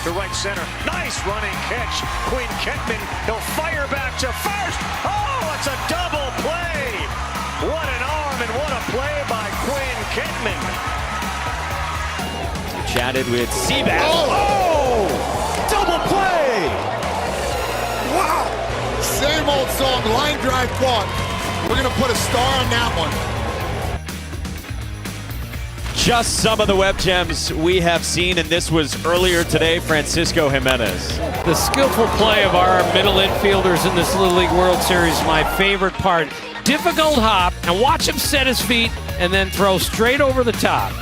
to right center. Nice running catch. Quinn Kettman, he'll fire back to first. Oh, it's a double play. What an arm and what a play by Quinn Kettman. Chatted with Seabass. Oh! Double play! Wow! Same old song, line drive quad. We're gonna put a star on that one. Just some of the web gems we have seen, and this was earlier today, Francisco Jimenez. The skillful play of our middle infielders in this Little League World Series is my favorite part. Difficult hop, and watch him set his feet and then throw straight over the top.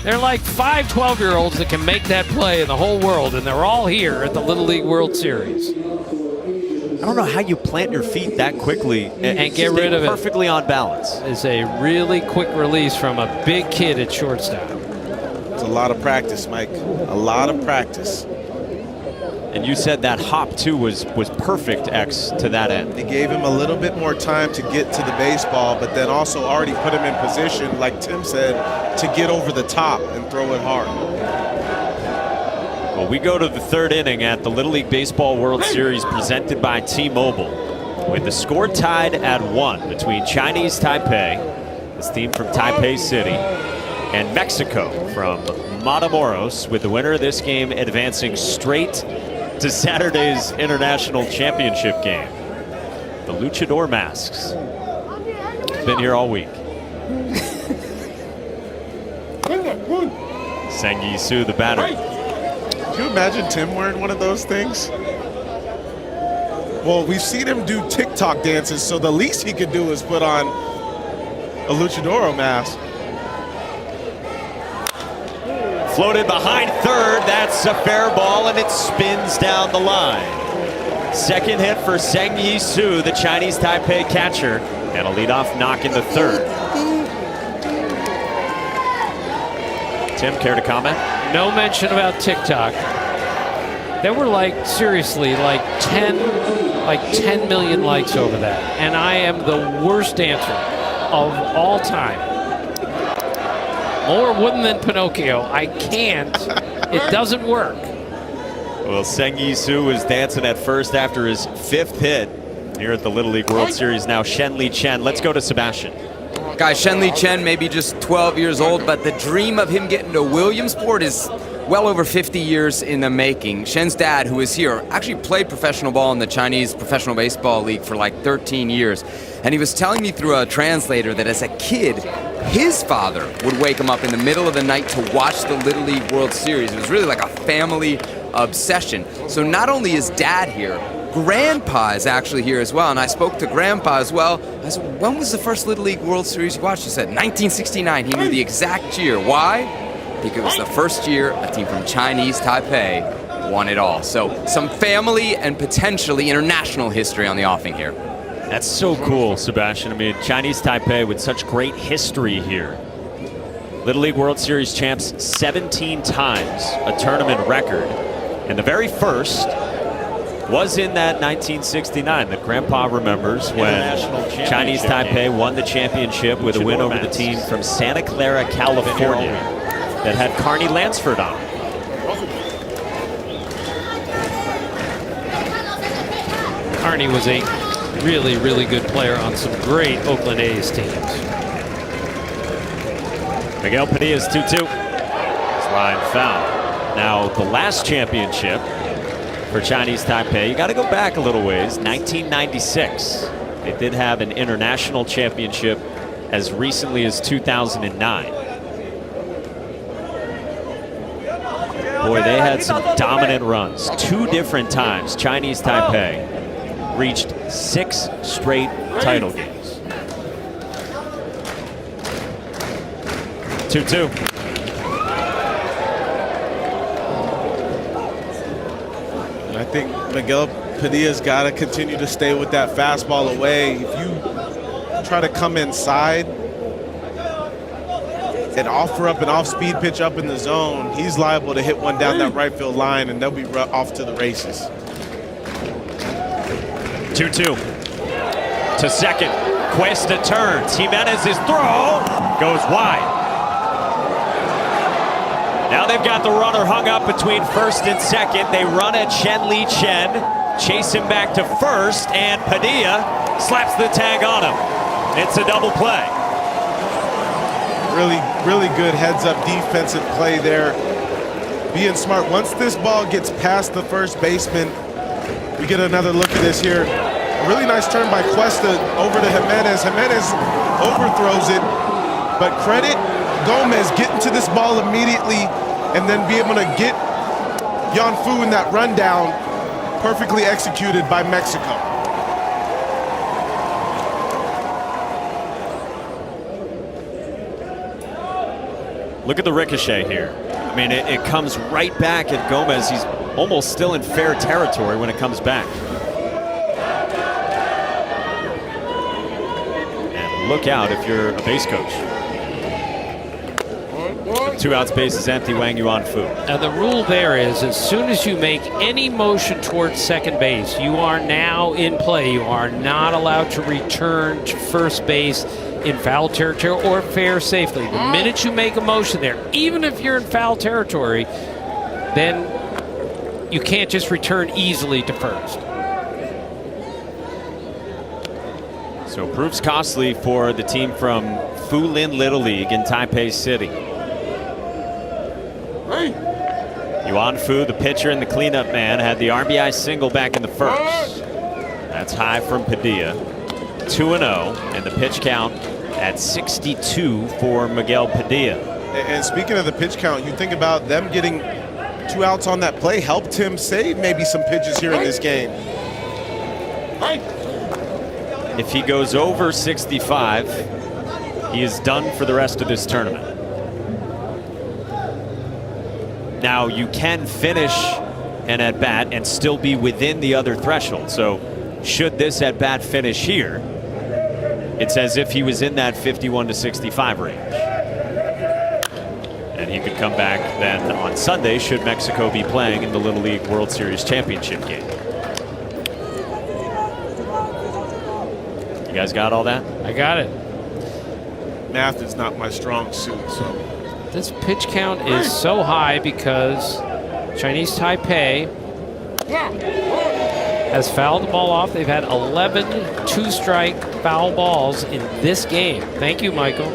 They're like 5 12-year-olds that can make that play in the whole world, and they're all here at the Little League World Series. I don't know how you plant your feet that quickly and get rid of it. Perfectly on balance. It's a really quick release from a big kid at shortstop. It's a lot of practice, Mike. A lot of practice. And you said that hop, too, was perfect, X, to that end. It gave him a little bit more time to get to the baseball, but then also already put him in position, like Tim said, to get over the top and throw it hard. Well, we go to the third inning at the Little League Baseball World Series presented by T-Mobile, with the score tied at 1 between Chinese Taipei, this team from Taipei City, and Mexico from Matamoros, with the winner of this game advancing straight to Saturday's International Championship game. The Luchador Masks. Been here all week. Seng Su, the batter. Can you imagine Tim wearing one of those things? Well, we've seen him do TikTok dances, so the least he could do is put on a Luchador mask. Floated behind third. That's a fair ball, and it spins down the line. Second hit for Seng Su, the Chinese Taipei catcher, and a leadoff knock in the third. Tim, care to comment? No mention about TikTok. There were seriously, 10 million likes over that. And I am the worst dancer of all time. More wooden than Pinocchio. I can't. It doesn't work. Well, Seng Su was dancing at first after his 5th hit here at the Little League World Series. Now Shen-Li Chen. Let's go to Sebastian. Guys, Shen-Li Chen may be just 12 years old, but the dream of him getting to Williamsport is well over 50 years in the making. Shen's dad, who is here, actually played professional ball in the Chinese Professional Baseball League for 13 years. And he was telling me through a translator that as a kid, his father would wake him up in the middle of the night to watch the Little League World Series. It was really like a family obsession. So not only is dad here, Grandpa is actually here as well, and I spoke to Grandpa as well. I said, when was the first Little League World Series you watched? He said, 1969. He knew the exact year. Why? Because it was the first year a team from Chinese Taipei won it all. So some family and potentially international history on the offing here. That's so cool, Sebastian. I mean, Chinese Taipei with such great history here. Little League World Series champs 17 times, a tournament record. And the very first was in that 1969 that Grandpa remembers, when Chinese Taipei won the championship with a win over the team from Santa Clara, California, that had Carney Lansford on. Carney was a really, really good player on some great Oakland A's teams. Miguel Padilla's 2-2. It's line foul. Now, the last championship for Chinese Taipei, you got to go back a little ways, 1996. They did have an international championship as recently as 2009. Boy, they had some dominant runs. 2 different times Chinese Taipei reached 6 straight title games. 2-2. I think Miguel Padilla's got to continue to stay with that fastball away. If you try to come inside and offer up an off-speed pitch up in the zone, he's liable to hit one down that right field line, and they'll be off to the races. 2-2 to second. Cuesta turns. Jimenez's throw goes wide. Now they've got the runner hung up between first and second. They run at Chen-Li Chen, chase him back to first, and Padilla slaps the tag on him. It's a double play. Really good heads-up defensive play there. Being smart. Once this ball gets past the first baseman, we get another look at this here. A really nice turn by Cuesta over to Jimenez. Jimenez overthrows it, but credit Gomez getting to this ball immediately and then be able to get Yanfu in that rundown. Perfectly executed by Mexico. Look at the ricochet here. I mean, it comes right back at Gomez. He's almost still in fair territory when it comes back. And look out if you're a base coach. The 2 outs, base is empty, Wang Yuanfu. Now the rule there is as soon as you make any motion towards second base, you are now in play. You are not allowed to return to first base in foul territory or fair safely. The minute you make a motion there, even if you're in foul territory, then you can't just return easily to first. So proves costly for the team from Fulin Little League in Taipei City. Yuanfu, the pitcher and the cleanup man, had the RBI single back in the first. That's high from Padilla. 2-0, and the pitch count at 62 for Miguel Padilla. And speaking of the pitch count, you think about them getting 2 outs on that play helped him save maybe some pitches here in this game. If he goes over 65, he is done for the rest of this tournament. Now, you can finish an at-bat and still be within the other threshold. So, should this at-bat finish here, it's as if he was in that 51 to 65 range. And he could come back then on Sunday, should Mexico be playing in the Little League World Series Championship game. You guys got all that? I got it. Math is not my strong suit, so. This pitch count is so high because Chinese Taipei has fouled the ball off. They've had 11 two-strike foul balls in this game. Thank you, Michael.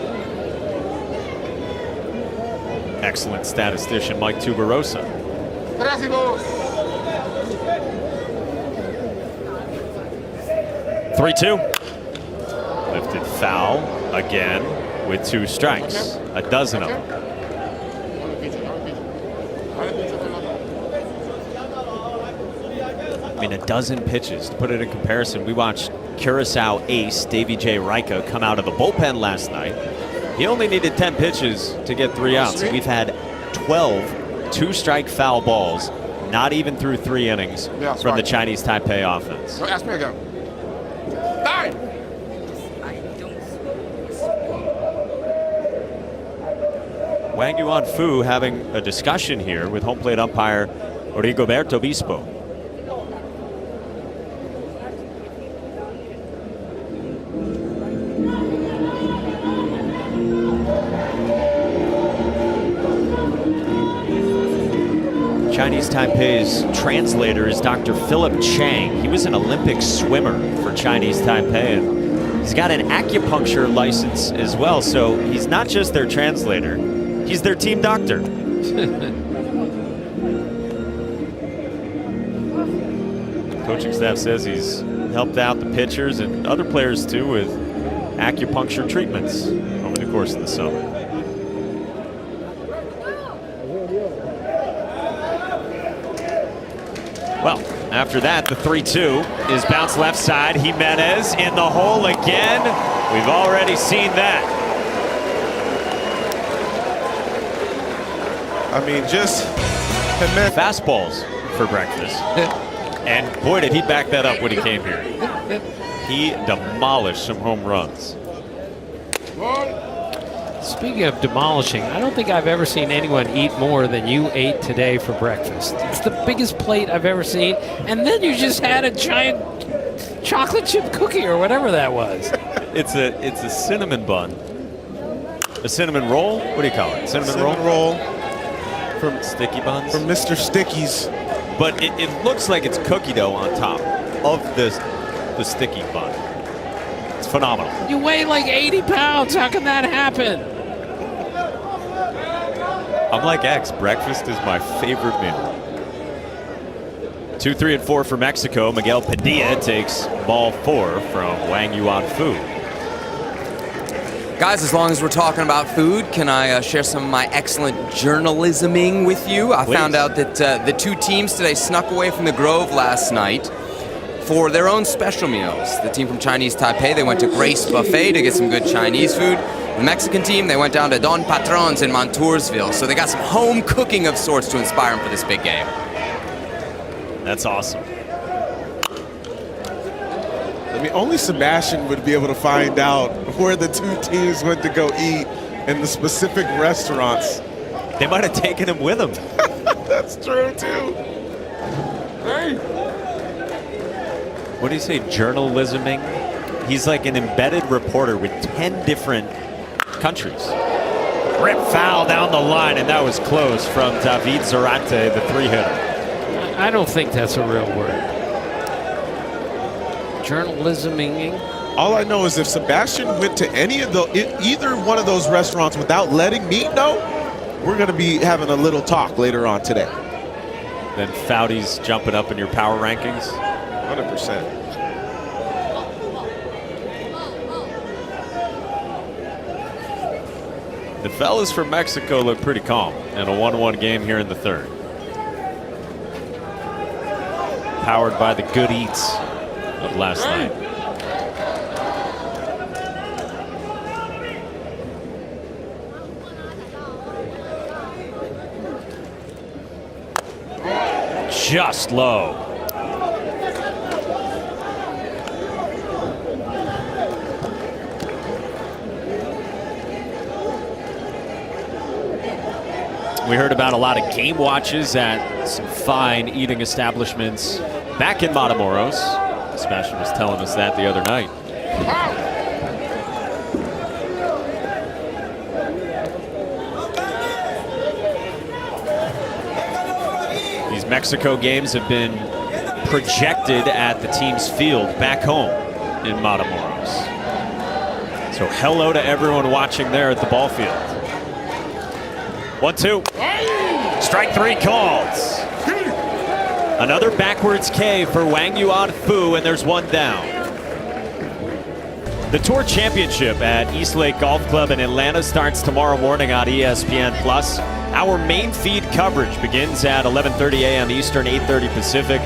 Excellent statistician Mike Tuberosa. 3-2. Lifted foul again with 2 strikes. A dozen of them. I mean, a dozen pitches. To put it in comparison, we watched Curacao ace Davy J. Rika come out of the bullpen last night. He only needed 10 pitches to get 3 outs. We've had 12 two-strike foul balls, not even through 3 innings from the Chinese Taipei offense. Ask me again. Wang Yuanfu having a discussion here with home plate umpire Rigoberto Obispo. Chinese Taipei's translator is Dr. Philip Chang. He was an Olympic swimmer for Chinese Taipei, and he's got an acupuncture license as well, so he's not just their translator, he's their team doctor. Coaching staff says he's helped out the pitchers and other players too with acupuncture treatments over the course of the summer. Well, after that, the 3-2 is bounced left side. Jimenez in the hole again. We've already seen that. I mean, just fastballs for breakfast. And boy, did he back that up when he came here. He demolished some home runs. Speaking of demolishing, I don't think I've ever seen anyone eat more than you ate today for breakfast. It's the biggest plate I've ever seen. And then you just had a giant chocolate chip cookie or whatever that was. It's a cinnamon bun. A cinnamon roll? What do you call it? Cinnamon roll? From sticky buns? From Mr. Sticky's. But it looks like it's cookie dough on top of the sticky bun. It's phenomenal. You weigh like 80 pounds. How can that happen? I'm like X. Breakfast is my favorite meal. 2, 3, and 4 for Mexico. Miguel Padilla takes ball 4 from Wang Yuan Fu. Guys, as long as we're talking about food, can I share some of my excellent journalisming with you? I found out that the two teams today snuck away from the Grove last night for their own special meals. The team from Chinese Taipei, they went to Grace Buffet to get some good Chinese food. The Mexican team, they went down to Don Patron's in Montoursville. So they got some home cooking of sorts to inspire them for this big game. That's awesome. I mean, only Sebastian would be able to find out where the two teams went to go eat in the specific restaurants. They might have taken him with them. That's true, too. Hey. What do you say, journalisming? He's like an embedded reporter with 10 different countries. Rip foul down the line, and that was close from David Zarate, the 3-hitter. I don't think that's a real word. Journalisming. All I know is if Sebastian went to any of either one of those restaurants without letting me know, we're going to be having a little talk later on today. Then Foudy's jumping up in your power rankings? 100%. The fellas from Mexico look pretty calm in a 1-1 game here in the third. Powered by the good eats of last night. Just low. We heard about a lot of game watches at some fine eating establishments back in Matamoros. Sebastian was telling us that the other night. These Mexico games have been projected at the team's field back home in Matamoros. So hello to everyone watching there at the ball field. 1-2. Strike 3 calls. Another backwards K for Wang Yuan Fu, and there's one down. The Tour Championship at East Lake Golf Club in Atlanta starts tomorrow morning on ESPN+. Our main feed coverage begins at 11:30 a.m. Eastern, 8:30 Pacific,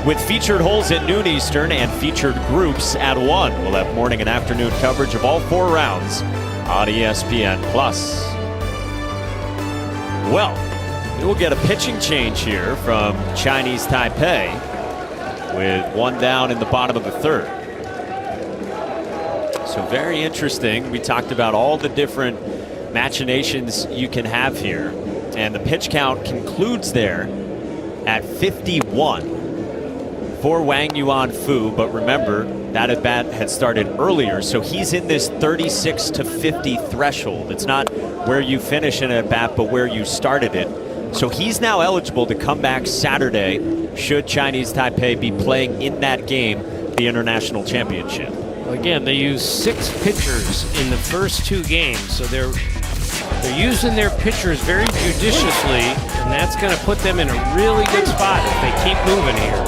with featured holes at noon Eastern and featured groups at 1. We'll have morning and afternoon coverage of all 4 rounds on ESPN+. Well, we will get a pitching change here from Chinese Taipei with one down in the bottom of the third. So very interesting. We talked about all the different machinations you can have here. And the pitch count concludes there at 51 for Wang Yuan Fu. But remember, that at bat had started earlier, so he's in this 36 to 50 threshold. It's not where you finish an at bat, but where you started it. So he's now eligible to come back Saturday should Chinese Taipei be playing in that game, the International Championship. Well, again, they used 6 pitchers in the first 2 games, so they're using their pitchers very judiciously, and that's going to put them in a really good spot if they keep moving here.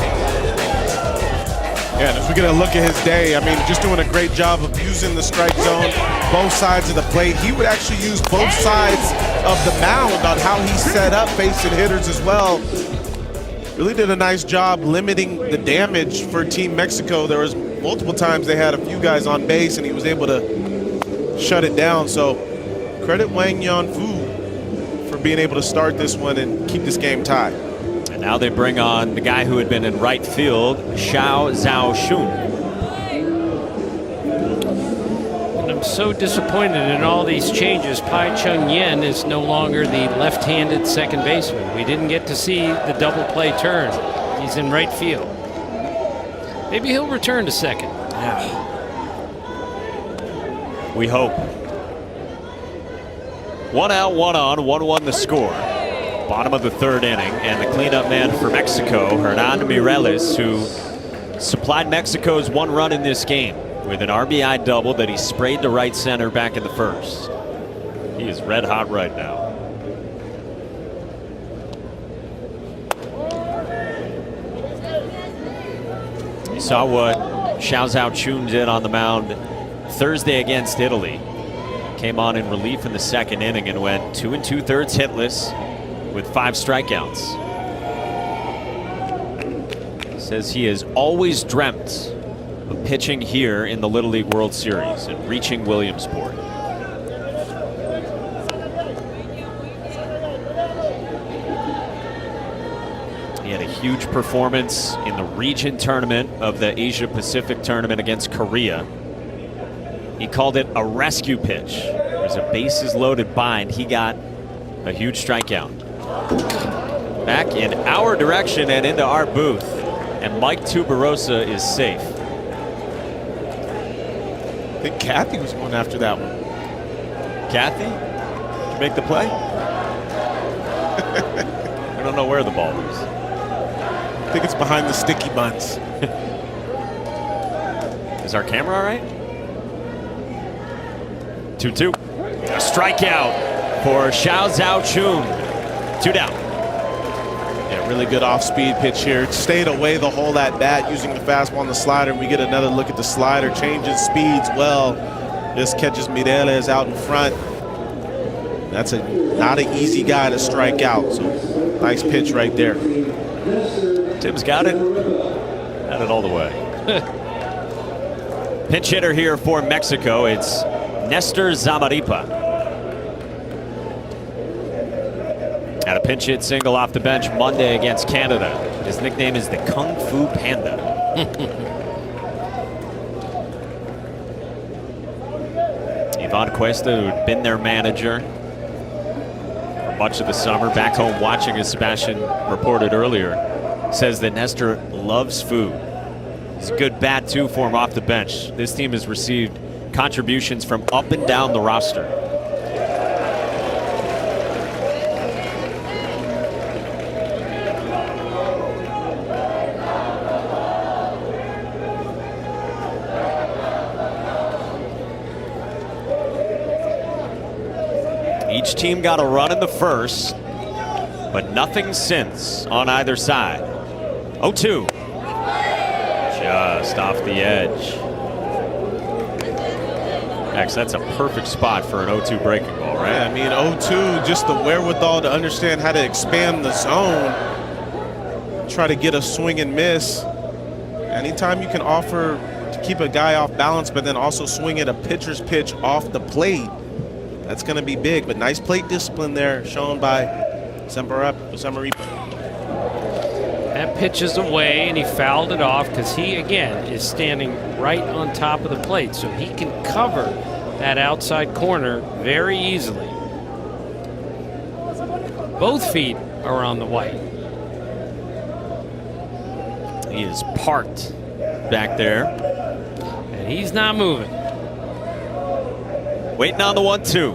Yeah, and if we get a look at his day, I mean, just doing a great job of using the strike zone, both sides of the plate. He would actually use both sides of the mound on how he set up facing hitters as well. Really did a nice job limiting the damage for Team Mexico. There was multiple times they had a few guys on base, and he was able to shut it down. So credit Wang Yuan Fu for being able to start this one and keep this game tied. And now they bring on the guy who had been in right field, Xiao Zhaoxun. And I'm so disappointed in all these changes. Pai Chung-yen is no longer the left-handed second baseman. We didn't get to see the double play turn. He's in right field. Maybe he'll return to second. Yeah. We hope. 1 out, 1 on, 1-1 the score. Bottom of the third inning, and the cleanup man for Mexico, Hernan Mireles, who supplied Mexico's one run in this game with an RBI double that he sprayed to right center back in the first. He is red hot right now. You saw what Xiao Zhao Chun did on the mound Thursday against Italy. Came on in relief in the second inning and went 2 2/3 hitless with 5 strikeouts. Says he has always dreamt of pitching here in the Little League World Series and reaching Williamsport. He had a huge performance in the region tournament of the Asia Pacific tournament against Korea. He called it a rescue pitch. It was a bases loaded bind. He got a huge strikeout. Back in our direction and into our booth. And Mike Tuberosa is safe. I think Kathy was going after that one. Kathy, did you make the play? I don't know where the ball was. I think it's behind the sticky buns. Is our camera all right? 2-2. A strikeout for Xiao Zhao Chun. 2 down. Yeah, really good off-speed pitch here. Stayed away the whole at bat using the fastball and the slider. We get another look at the slider. Changes speeds well. Just catches Mireles out in front. That's not an easy guy to strike out. So nice pitch right there. Tim's got it. Got it all the way. Pinch hitter here for Mexico. It's Nestor Zamaripa. Had a pinch hit single off the bench Monday against Canada. His nickname is the Kung Fu Panda. Ivan Cuesta, who'd been their manager for much of the summer, back home watching, as Sebastian reported earlier, says that Nestor loves food. He's a good bat too for him off the bench. This team has received contributions from up and down the roster. Each team got a run in the first, but nothing since on either side. 0-2. Just off the edge. Max, that's a perfect spot for an 0-2 breaking ball, right? Yeah, I mean, 0-2, just the wherewithal to understand how to expand the zone. Try to get a swing and miss. Anytime you can offer to keep a guy off balance, but then also swing at a pitcher's pitch off the plate, that's going to be big. But nice plate discipline there shown by Zamaripa. That pitch is away, and he fouled it off because he, again, is standing right on top of the plate, so he can cover that outside corner very easily. Both feet are on the white. He is parked back there. And he's not moving. Waiting on the 1-2.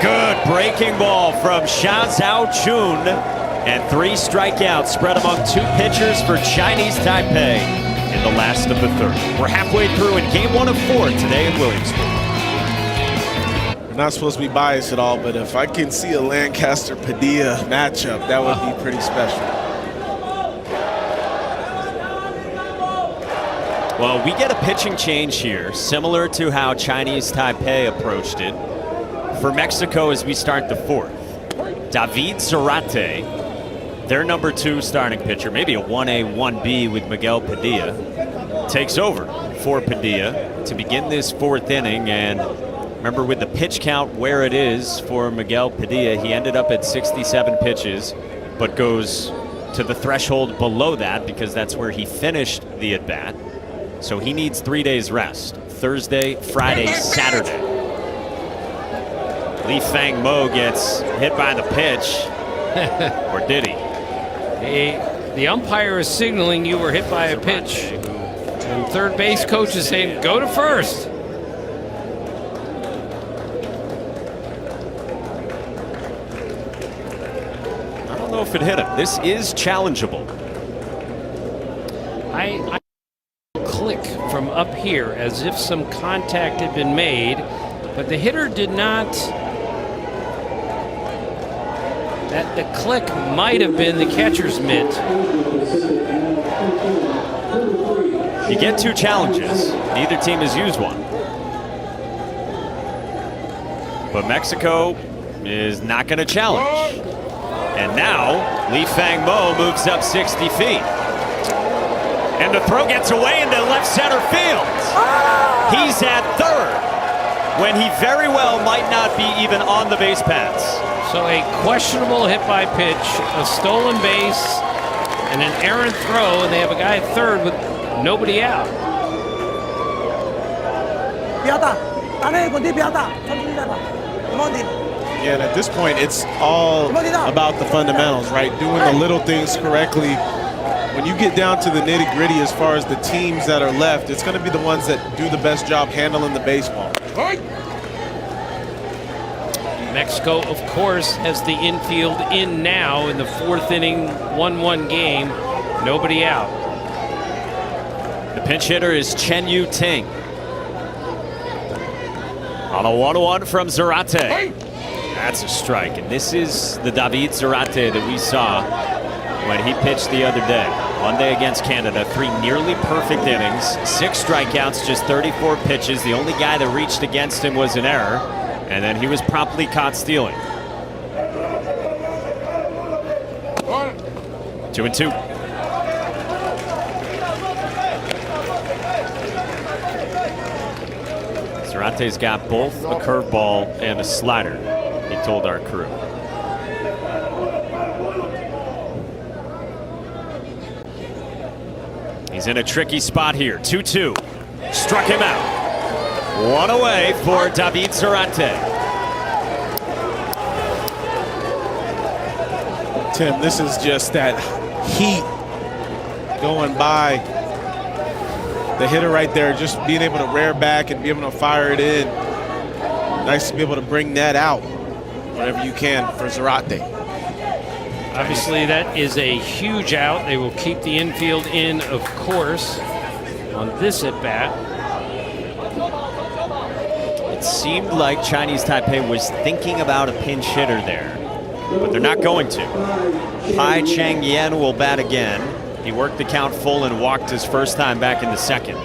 Good breaking ball from Xiao Zhao Chun. And 3 strikeouts spread among 2 pitchers for Chinese Taipei in the last of the third. We're halfway through in game 1 of 4 today in Williamsport. We're not supposed to be biased at all, but if I can see a Lancaster-Padilla matchup, that would be pretty special. Well, we get a pitching change here, similar to how Chinese Taipei approached it for Mexico as we start the 4th. David Zarate, their number 2 starting pitcher, maybe a 1A, 1B with Miguel Padilla, takes over for Padilla to begin this 4th inning. And remember, with the pitch count where it is for Miguel Padilla, he ended up at 67 pitches, but goes to the threshold below that because that's where he finished the at-bat. So he needs 3 days rest, Thursday, Friday, Saturday. Li Fang Mo gets hit by the pitch, or did he? The umpire is signaling you were hit by a pitch. And third base coach is saying, go to first. if it hit him. This is challengeable. I click from up here as if some contact had been made, but the hitter did not. The click might have been the catcher's mitt. You get 2 challenges. Neither team has used one. But Mexico is not going to challenge. And now, Li Fangmo moves up 60 feet. And the throw gets away into left center field. He's at third, when he very well might not be even on the base paths. So a questionable hit by pitch, a stolen base, and an errant throw, and they have a guy at third with nobody out. Yeah, and at this point, it's all about the fundamentals, right? Doing the little things correctly. When you get down to the nitty-gritty as far as the teams that are left, it's going to be the ones that do the best job handling the baseball. Mexico, of course, has the infield in now in the 4th inning, 1-1 game. Nobody out. The pinch hitter is Chen Yu Ting. On a 1-1 from Zarate. That's a strike, and this is the David Zarate that we saw when he pitched the other day. Monday against Canada, 3 nearly perfect innings, 6 strikeouts, just 34 pitches. The only guy that reached against him was an error, and then he was promptly caught stealing. 2-2. Zarate's got both a curveball and a slider, he told our crew. He's in a tricky spot here. 2-2. Struck him out. 1 away for David Zarate. Tim, this is just that heat going by the hitter right there, just being able to rear back and be able to fire it in. Nice to be able to bring that out whenever you can for Zarate. Obviously, that is a huge out. They will keep the infield in, of course, on this at-bat. It seemed like Chinese Taipei was thinking about a pinch hitter there, but they're not going to. Pai Chang-yen will bat again. He worked the count full and walked his first time back in the 2nd.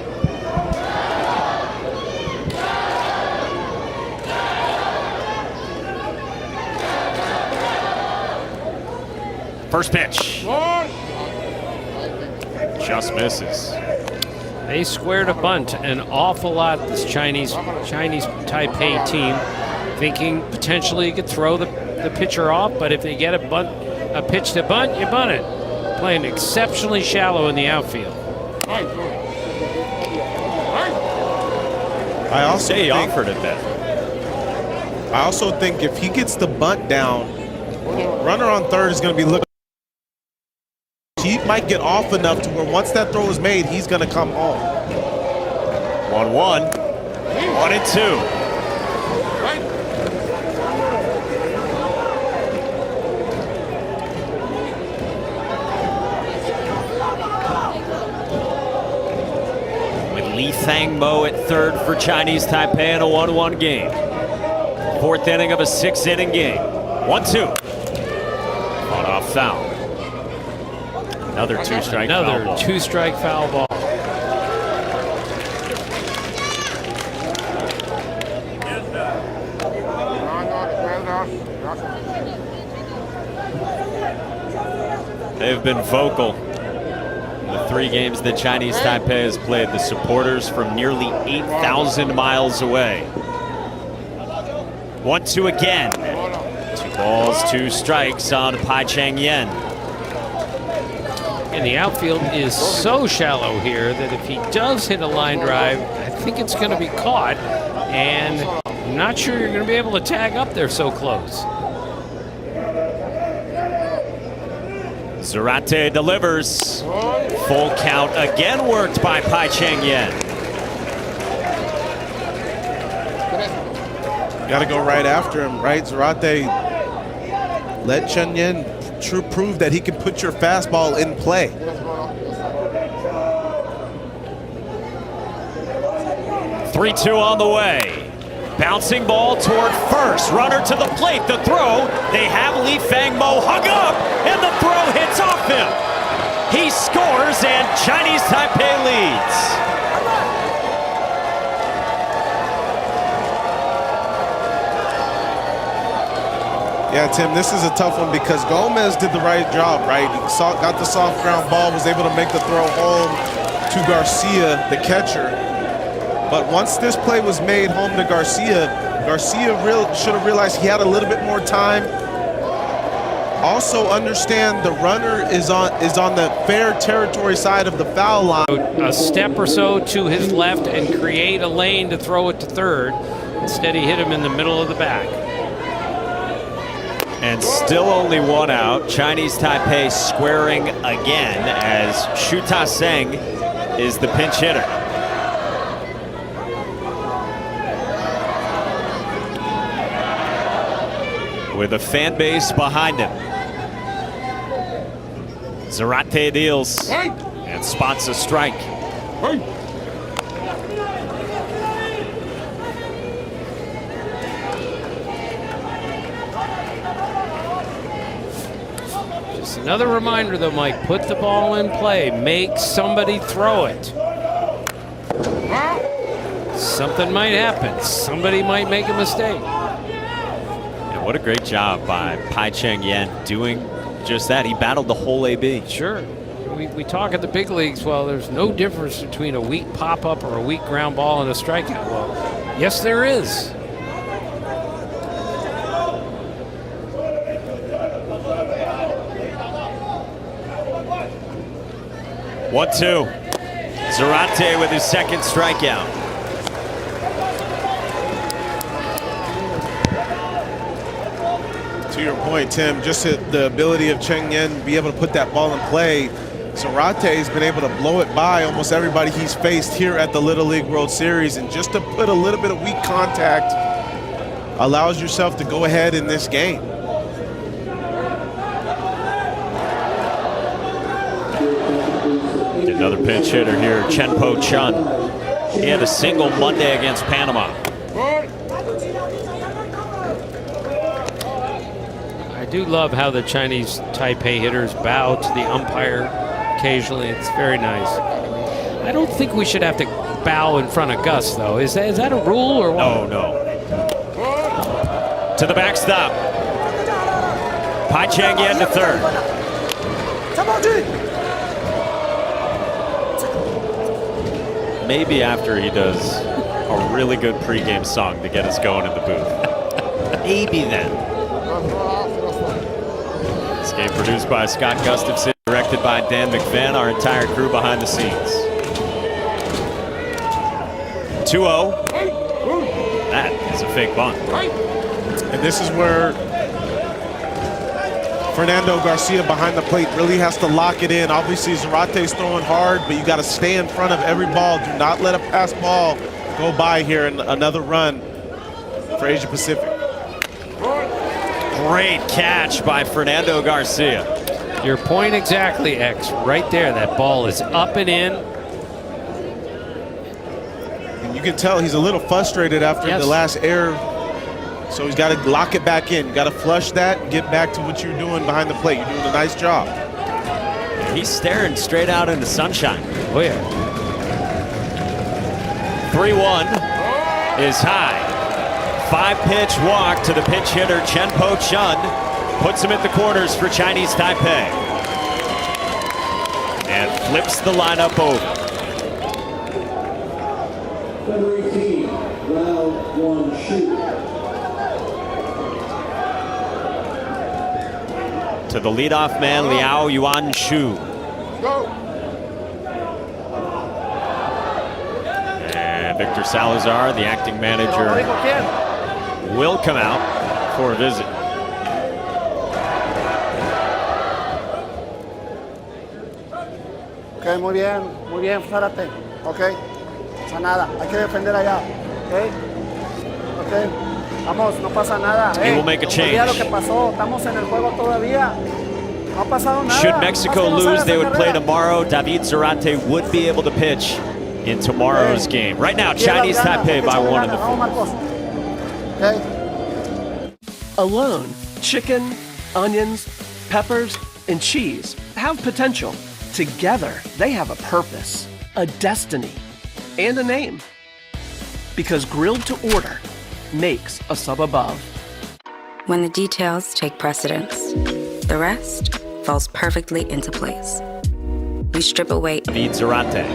First pitch. Just misses. They squared a bunt an awful lot, this Chinese Taipei team, thinking potentially you could throw the pitcher off, but if they get a pitch to bunt, you bunt it. Playing exceptionally shallow in the outfield. I also he offered it then. I also think if he gets the bunt down, runner on third is going to be looking. He might get off enough to where once that throw is made, he's going to come home. 1-1. 1-2. With Li Fangmo at third for Chinese Taipei in a 1-1 game. 4th inning of a 6-inning game. 1-2. On off foul. Another 2-strike foul ball. Another 2-strike foul ball. They've been vocal. The 3 games that Chinese Taipei has played, the supporters from nearly 8,000 miles away. 1-2 again. 2 balls, 2 strikes on Pai Chang-yen. And the outfield is so shallow here that if he does hit a line drive, I think it's going to be caught. And I'm not sure you're going to be able to tag up there so close. Zarate delivers. Full count again worked by Pai Chang-yen. Got to go right after him, right? Zarate let Chen Yen prove that he can put your fastball in play. Three-two on the way. Bouncing ball toward first. Runner to the plate. The throw. They have Li Fangmo hung up, and the throw hits off him. He scores, and Chinese Taipei leads. Yeah, Tim, this is a tough one because Gomez did the right job, right? He got the soft ground ball, was able to make the throw home to Garcia, the catcher. But once this play was made home to Garcia, should have realized he had a little bit more time. Also understand the runner is on the fair territory side of the foul line. A step or so to his left and create a lane to throw it to third. Instead, he hit him in the middle of the back. And still only one out. Chinese Taipei squaring again as Shu Ta-Seng is the pinch hitter. With a fan base behind him. Zarate deals and spots a strike. Just another reminder though, Mike, put the ball in play. Make somebody throw it. Something might happen. Somebody might make a mistake. What a great job by Pai Cheng Yen doing just that. He battled the whole AB. Sure. We talk at the big leagues, well, there's no difference between a weak pop-up or a weak ground ball and a strikeout. Well, yes, there is. One-two. Zarate with his second strikeout. To your point, Tim, just the ability of Cheng Yen to be able to put that ball in play. Zarate's been able to blow it by almost everybody he's faced here at the Little League World Series, and just to put a little bit of weak contact allows yourself to go ahead in this game. Another pinch hitter here, Chenpo Chun. He had a single Monday against Panama. I do love how the Chinese Taipei hitters bow to the umpire occasionally. It's very nice. I don't think we should have to bow in front of Gus, though. Is that a rule or what? No. To the backstop. Pai Cheng Yen to third. Maybe after he does a really good pregame song to get us going in the booth. Maybe then. This game produced by Scott Gustafson, directed by Dan McVan, our entire crew behind the scenes. 2-0. That is a fake bunt. And this is where Fernando Garcia behind the plate really has to lock it in. Obviously, Zarate's throwing hard, but you got to stay in front of every ball. Do not let a pass ball go by here, and another run for Asia Pacific. Great catch by Fernando Garcia. Your point exactly, X. Right there, that ball is up and in. And you can tell he's a little frustrated after the last error. So he's got to lock it back in. Got to flush that, get back to what you're doing behind the plate. You're doing a nice job. He's staring straight out into sunshine. Oh, yeah. 3-1 is high. 5-pitch walk to the pinch hitter, Chenpo Chun. Puts him at the corners for Chinese Taipei. And flips the lineup over. Number 18, round one, shoot. To the leadoff man, Liao Yuan Shu. And Victor Salazar, the acting manager, will come out for a visit. Ok, muy bien, Zárate. Ok, pasa nada, hay que defender allá. Ok, vamos, no pasa nada. He will make a change. Olvida lo que pasó, estamos en el juego todavía. Should Mexico lose, they would play tomorrow. David Zarate would be able to pitch in tomorrow's game. Right now, Chinese Taipei by 1 in the fourth. Alone, chicken, onions, peppers, and cheese have potential. Together, they have a purpose, a destiny, and a name. Because grilled to order makes a sub above. When the details take precedence, the rest falls perfectly into place. We strip away. David Zarate.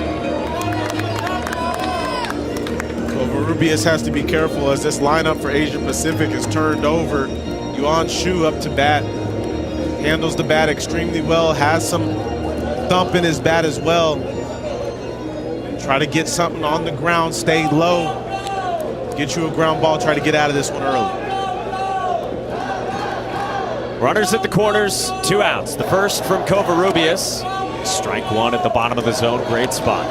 Covarrubias has to be careful as this lineup for Asia Pacific is turned over. Yuan Shu up to bat. Handles the bat extremely well. Has some thump in his bat as well. Try to get something on the ground. Stay low. Get you a ground ball. Try to get out of this one early. Runners at the corners, 2 outs. The first from Covarrubias. Strike 1 at the bottom of the zone. Great spot.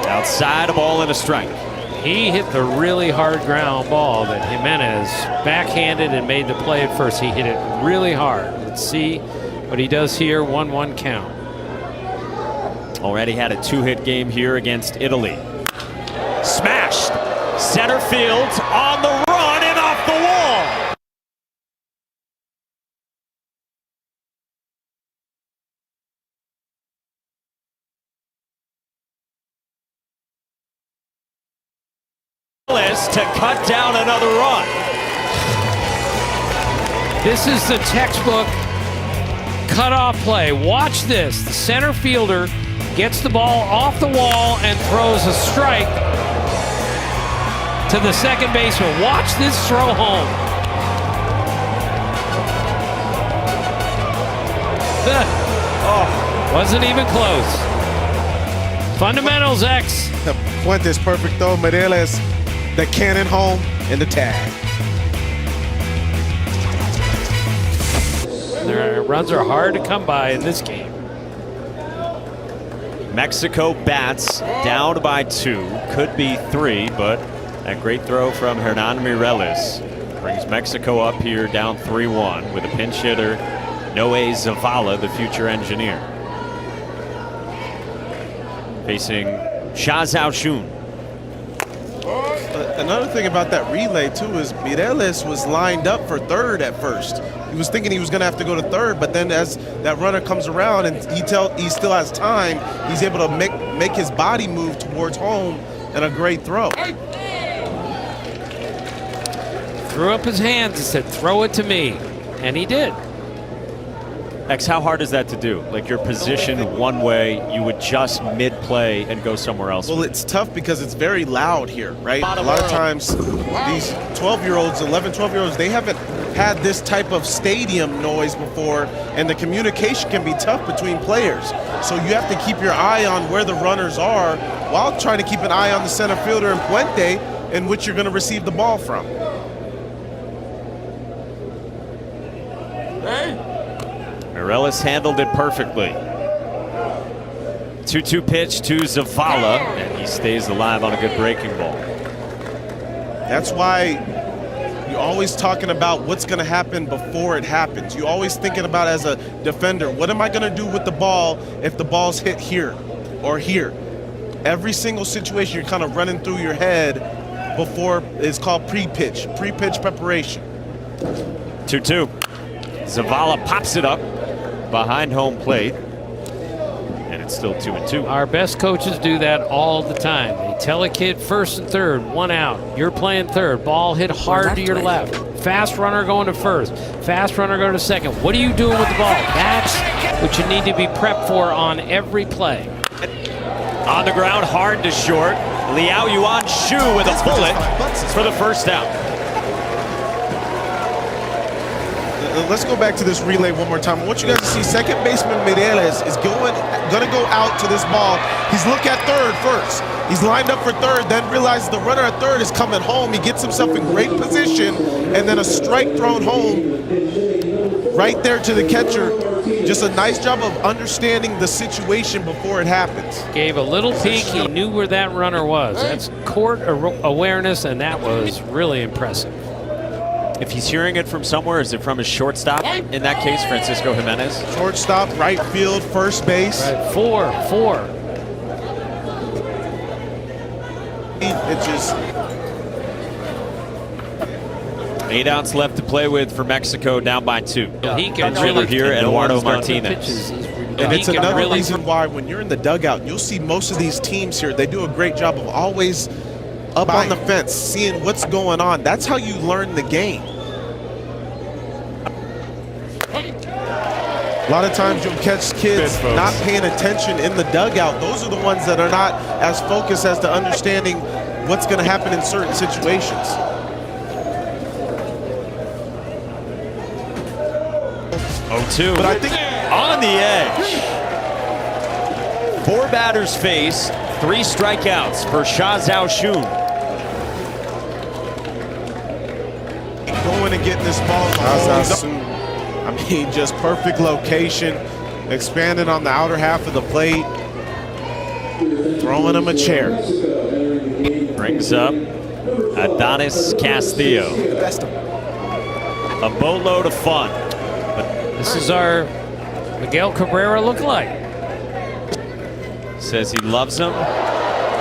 Outside, a ball and a strike. He hit the really hard ground ball that Jimenez backhanded and made the play at first. He hit it really hard. Let's see what he does here. 1-1 count. Already had a 2-hit game here against Italy. Smashed. Center field on the run and off the wall. To cut down another run. This is the textbook cutoff play. Watch this. The center fielder gets the ball off the wall and throws a strike to the second baseman. Watch this throw home. Wasn't even close. Fundamentals, X. The Fuentes perfect throw. Mireles, the cannon home, and the tag. Their runs are hard to come by in this game. Mexico bats down by 2, could be 3, but that great throw from Hernan Mireles brings Mexico up here down 3-1 with a pinch hitter, Noé Zavala, the future engineer, facing Sha Zhaoxun. Another thing about that relay too is Mireles was lined up for third at first. He was thinking he was going to have to go to third, but then as that runner comes around and he still has time, he's able to make his body move towards home, and a great throw. Threw up his hands and said, "Throw it to me," and he did. X, how hard is that to do? Like, you're positioned one way, you would just mid-play and go somewhere else. Well, it's tough because it's very loud here, right? A lot of times these 12-year-olds, 11, 12-year-olds, they haven't had this type of stadium noise before, and the communication can be tough between players. So you have to keep your eye on where the runners are while trying to keep an eye on the center fielder and Puente, in which you're going to receive the ball from. Mireles handled it perfectly. 2-2 pitch to Zavala, and he stays alive on a good breaking ball. That's why you're always talking about what's going to happen before it happens. You're always thinking about, as a defender, what am I going to do with the ball if the ball's hit here or here? Every single situation you're kind of running through your head before it's called pre-pitch preparation. 2-2. Zavala pops it up behind home plate, and it's still 2-2. Our best coaches do that all the time. They tell a kid first and third, 1 out. You're playing third. Ball hit hard to your left. Fast runner going to first. Fast runner going to second. What are you doing with the ball? That's what you need to be prepped for on every play. On the ground, hard to short. Liao Yuan Shu with a bullet for the first out. Let's go back to this relay one more time. I want you guys to see second baseman Mireles is going to go out to this ball. He's looking at third first. He's lined up for third, then realizes the runner at third is coming home. He gets himself in great position, and then a strike thrown home right there to the catcher. Just a nice job of understanding the situation before it happens. Gave a little peek. He knew where that runner was. That's court awareness, and that was really impressive. If he's hearing it from somewhere, is it from his shortstop? In that case, Francisco Jimenez. Shortstop, right field, first base. Right, four. 8 pitches. 8 outs left to play with for Mexico, down by 2. He can really here, Eduardo Martinez. And it's another reason why when you're in the dugout, you'll see most of these teams here, they do a great job of always up on the fence, seeing what's going on. That's how you learn the game. A lot of times you'll catch kids not paying attention in the dugout. Those are the ones that are not as focused as to understanding what's going to happen in certain situations. But I think on the edge. 4 batters face, 3 strikeouts for Sha Zhao Shun. Going and getting this ball. I mean, just perfect location. Expanding on the outer half of the plate. Throwing him a chair. Brings up Adonis Castillo. A boatload of fun. This is our Miguel Cabrera lookalike. Says he loves him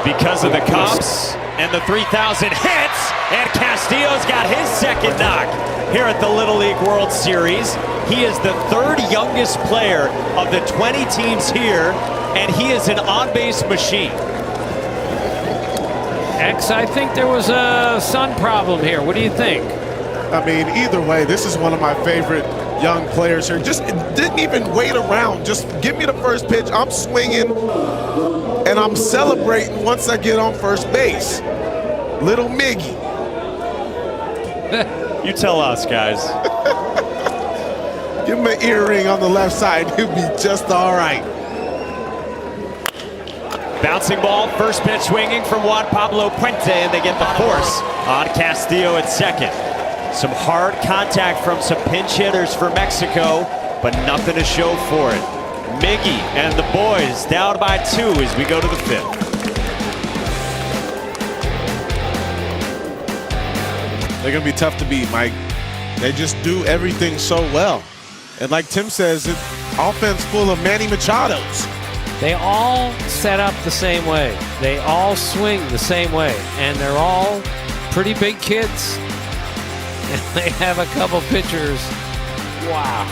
because of the Cubs and the 3,000 hits. And Castillo's got his second knock here at the Little League World Series. He is the 3rd youngest player of the 20 teams here, and he is an on-base machine. X, I think there was a sun problem here. What do you think? I mean, either way, this is one of my favorite young players here. Just didn't even wait around. Just give me the first pitch. I'm swinging, and I'm celebrating once I get on first base. Little Miggy. You tell us, guys. Give him an earring on the left side. He'll be just all right. Bouncing ball, first pitch swinging from Juan Pablo Puente, and they get the force on Castillo at second. Some hard contact from some pinch hitters for Mexico, but nothing to show for it. Miggy and the boys down by 2 as we go to the 5th. They're going to be tough to beat, Mike. They just do everything so well. And like Tim says, it's offense full of Manny Machados. They all set up the same way. They all swing the same way. And they're all pretty big kids. And they have a couple pitchers. Wow.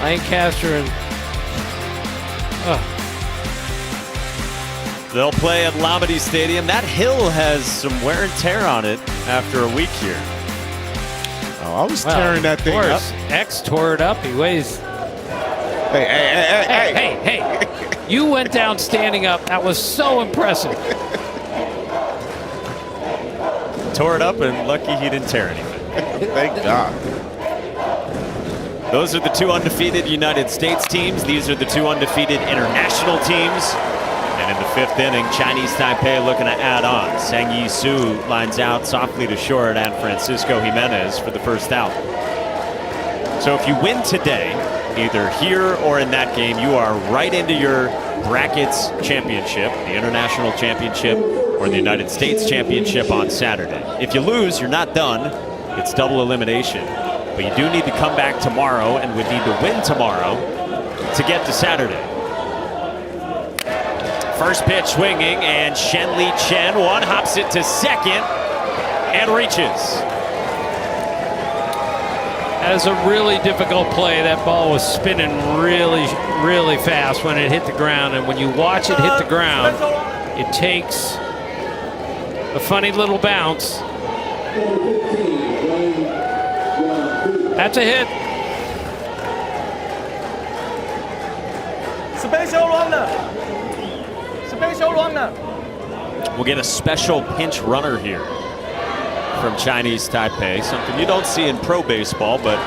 Lancaster and... They'll play at Lamade Stadium. That hill has some wear and tear on it after a week here. Oh, I was tearing that thing up. X tore it up. He weighs... Hey. You went down standing up. That was so impressive. Tore it up, and lucky he didn't tear anything. Thank God. Those are the 2 undefeated United States teams. These are the 2 undefeated international teams. And in the 5th inning, Chinese Taipei looking to add on. Sang Yi Su lines out softly to short, and Francisco Jimenez for the first out. So if you win today, either here or in that game, you are right into your brackets championship, the international championship, or the United States championship on Saturday. If you lose, you're not done. It's double elimination. But you do need to come back tomorrow and would need to win tomorrow to get to Saturday. First pitch swinging, and Shenli Chen one-hops it to second and reaches. That is a really difficult play. That ball was spinning really, really fast when it hit the ground. And when you watch it hit the ground, it takes a funny little bounce. That's a hit. Special runner. Special runner. We'll get a special pinch runner here from Chinese Taipei, something you don't see in pro baseball, but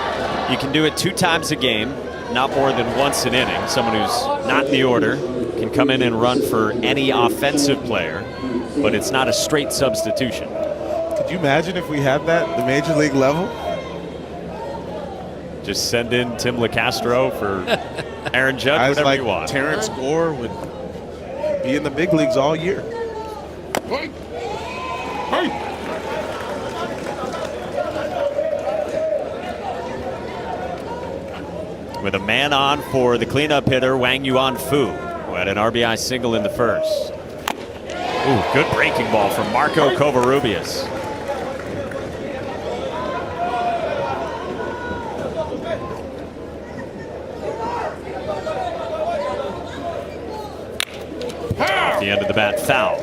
you can do it 2 times a game, not more than once an inning. Someone who's not in the order can come in and run for any offensive player, but it's not a straight substitution. Could you imagine if we had that at the major league level? Just send in Tim LeCastro for Aaron Judge, Guys whatever like you want. Terrence Gore would be in the big leagues all year. With a man on for the cleanup hitter, Wang Yuan Fu, who had an RBI single in the first. Ooh, good breaking ball from Marco Covarrubias. At the end of the bat, foul.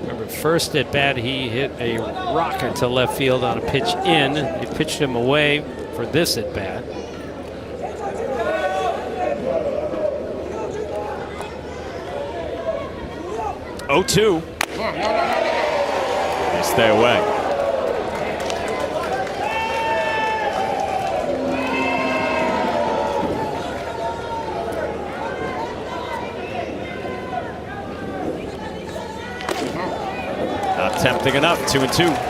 Remember, first at bat, he hit a rocket to left field on a pitch in. They pitched him away for this at bat. Oh, 2. They stay away. Not tempting enough. 2-2.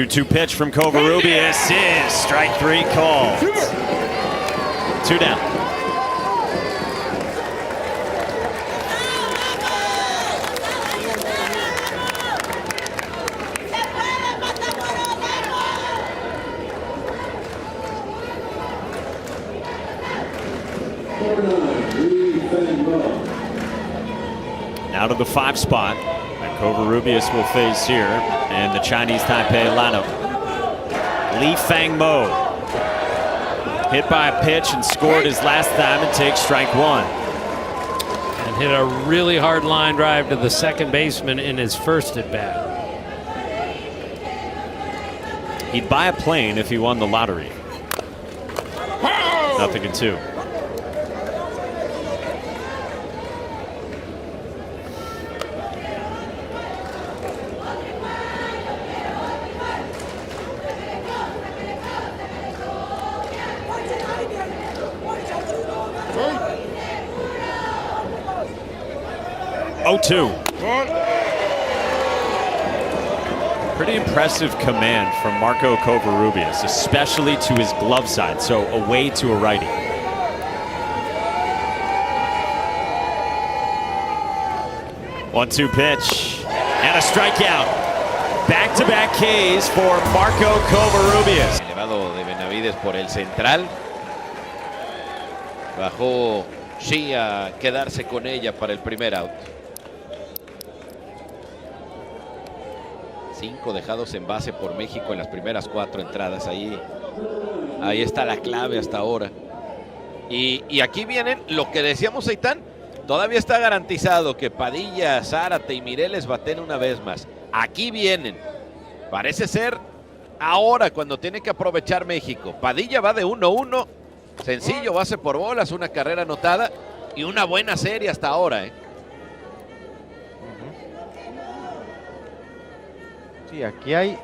Two pitch from Covarrubias is strike 3 called. 2 down. Now to the 5 spot that Covarrubias will face here in the Chinese Taipei lineup. Li Fang Mo hit by a pitch and scored his last time and takes strike 1. And hit a really hard line drive to the second baseman in his first at bat. He'd buy a plane if he won the lottery. 0-2. Pretty impressive command from Marco Covarrubias, especially to his glove side, so away to a righty. One-two pitch and a strikeout. Back-to-back Ks for Marco Covarrubias. Elevado de Benavides por el central. Bajó Xi a quedarse con ella para el primer out. 5 dejados en base por México en las primeras 4 entradas. Ahí está la clave hasta ahora. Y aquí vienen lo que decíamos, Aitán. Todavía está garantizado que Padilla, Zárate y Mireles baten una vez más. Aquí vienen. Parece ser ahora cuando tiene que aprovechar México. Padilla va de 1-1. Sencillo, base por bolas, una carrera anotada y una buena serie hasta ahora, ¿eh? Sí, aquí hay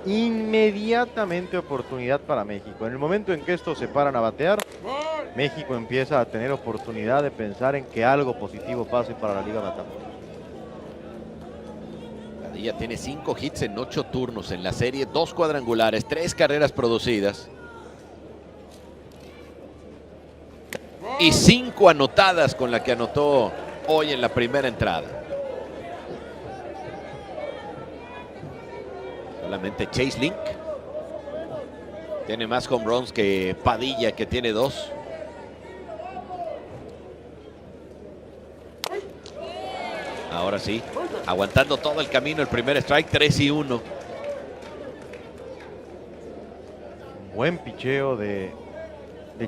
inmediatamente oportunidad para México. En el momento en que estos se paran a batear, México empieza a tener oportunidad de pensar en que algo positivo pase para la Liga Matamoros. Padilla tiene 5 hits en 8 turnos en la serie, 2 cuadrangulares, 3 carreras producidas y 5 anotadas con la que anotó hoy en la primera entrada. Solamente Chase Link tiene más home runs que Padilla, que tiene 2. Ahora sí, aguantando todo el camino, el primer strike, 3-1. Buen picheo de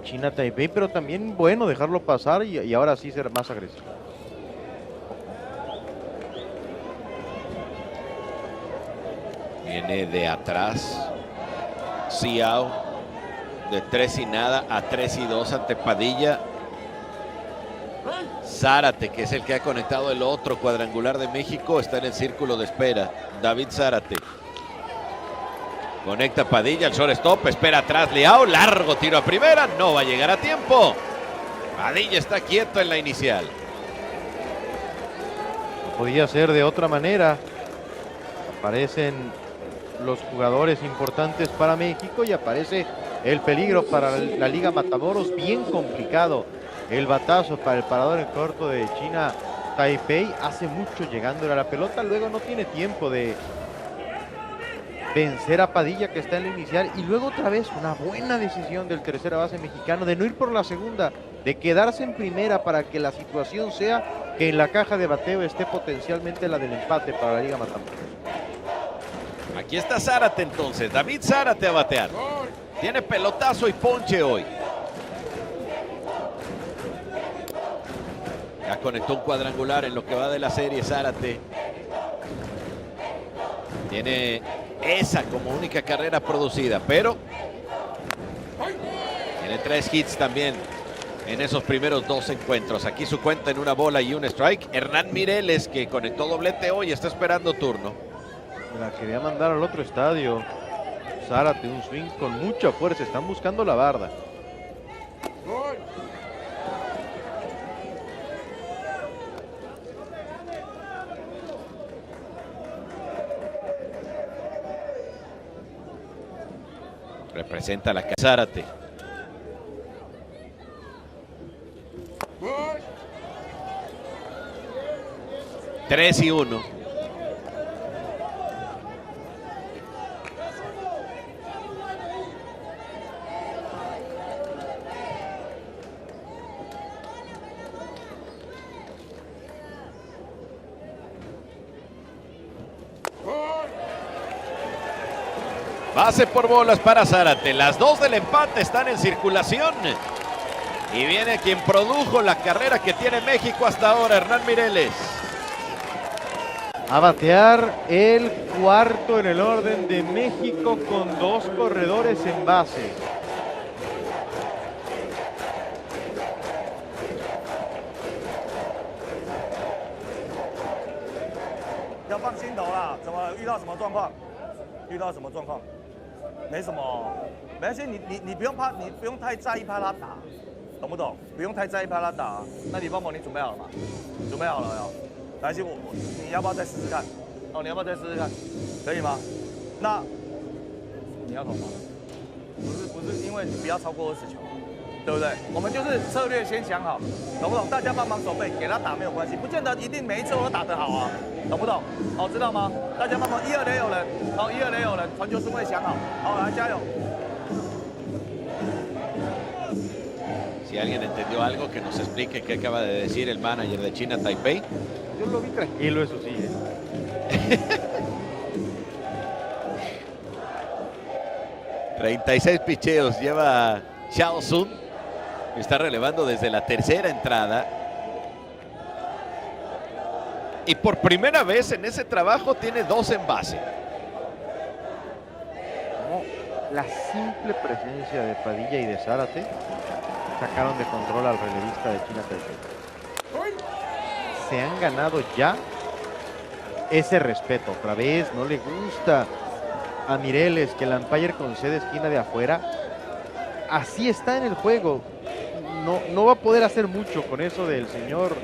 China Taipei, pero también bueno dejarlo pasar y ahora sí ser más agresivo. Viene de atrás Ciao de 3-0 a 3-2 ante Padilla. Zárate, que es el que ha conectado el otro cuadrangular de México, está en el círculo de espera. David Zárate. Conecta Padilla, el shortstop, espera atrás Leao, largo tiro a primera, no va a llegar a tiempo. Padilla está quieto en la inicial. Podía ser de otra manera. Aparecen los jugadores importantes para México y aparece el peligro para la Liga Matamoros. Bien complicado el batazo para el parador en corto de China Taipei. Hace mucho llegándole a la pelota, luego no tiene tiempo de vencer a Padilla, que está en la inicial, y luego otra vez una buena decisión del tercera base mexicano de no ir por la segunda, de quedarse en primera para que la situación sea que en la caja de bateo esté potencialmente la del empate para la Liga Matamoros. Aquí está Zárate entonces, David Zárate a batear. Tiene pelotazo y ponche hoy. Ya conectó un cuadrangular en lo que va de la serie Zárate. Tiene esa como única carrera producida, pero tiene 3 hits también en esos primeros 2 encuentros. Aquí su cuenta en 1 bola y 1 strike. Hernán Mireles, que conectó doblete hoy, está esperando turno. La quería mandar al otro estadio. Zárate, un swing con mucha fuerza. Están buscando la barda. Representa la Zárate. Tres y 1. Base por bolas para Zárate. Las 2 del empate están en circulación. Y viene quien produjo la carrera que tiene México hasta ahora, Hernán Mireles. A batear el cuarto en el orden de México con 2 corredores en base.要放心投啦，怎么遇到什么状况？遇到什么状况？没什么，没关系，你不用怕，你不用太在意怕他打，懂不懂？不用太在意怕他打。那李邦博，你准备好了吗？准备好了哟。来，你要不要再试试看？哦，你要不要再试试看？可以吗？那你要投吗？不是，因为你不要超过20球，对不对？我们就是策略先想好，懂不懂？大家帮忙守备，给他打没有关系，不见得一定每一次都打得好啊，懂不懂？好，知道吗？大家帮忙，1、2垒有人，好，1、2垒有人，传球顺位想好，好，来加油。Si alguien entendió algo, que nos explique qué acaba de decir el manager de China Taipei. Yo lo vi tranquilo, eso sí. 36 picheos lleva Xiao Sun. Está relevando desde la tercera entrada. Y por primera vez en ese trabajo tiene 2 en base. Como la simple presencia de Padilla y de Zárate sacaron de control al relevista de China Taipei. Se han ganado ya ese respeto. Otra vez no le gusta a Mireles que el umpire concede esquina de afuera. Así está en el juego. No va a poder hacer mucho con eso del señor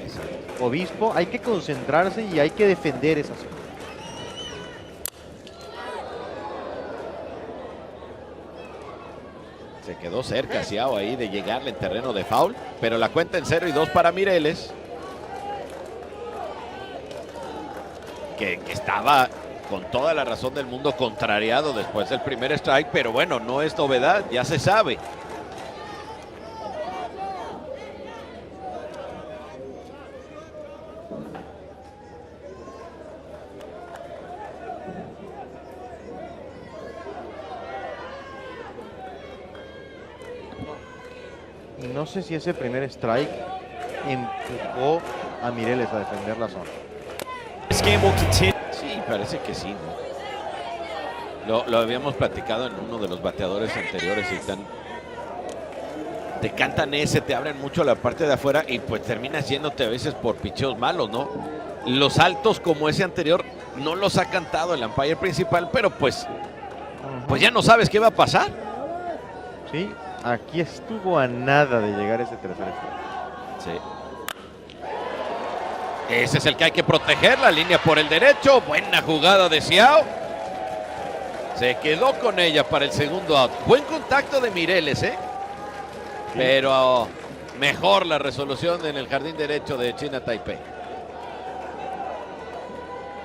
Obispo. Hay que concentrarse y hay que defender esa zona. Se quedó cerca Xiao ahí de llegarle en terreno de foul, pero la cuenta en 0-2 para Mireles, que estaba con toda la razón del mundo contrariado después del primer strike, pero bueno, no es novedad, ya se sabe. Y no sé si ese primer strike empujó a Mireles a defender la zona. Sí, parece que sí, ¿no? Lo habíamos platicado en uno de los bateadores anteriores y te cantan ese, te abren mucho la parte de afuera y pues terminas yéndote a veces por picheos malos, ¿no? Los altos como ese anterior no los ha cantado el umpire principal, pero pues pues ya no sabes qué va a pasar. Sí, aquí estuvo a nada de llegar ese tercer strike. Sí. Ese es el que hay que proteger, la línea por el derecho. Buena jugada de Xiao. Se quedó con ella para el segundo out. Buen contacto de Mireles, ¿eh? Sí. Pero mejor la resolución en el jardín derecho de China Taipei.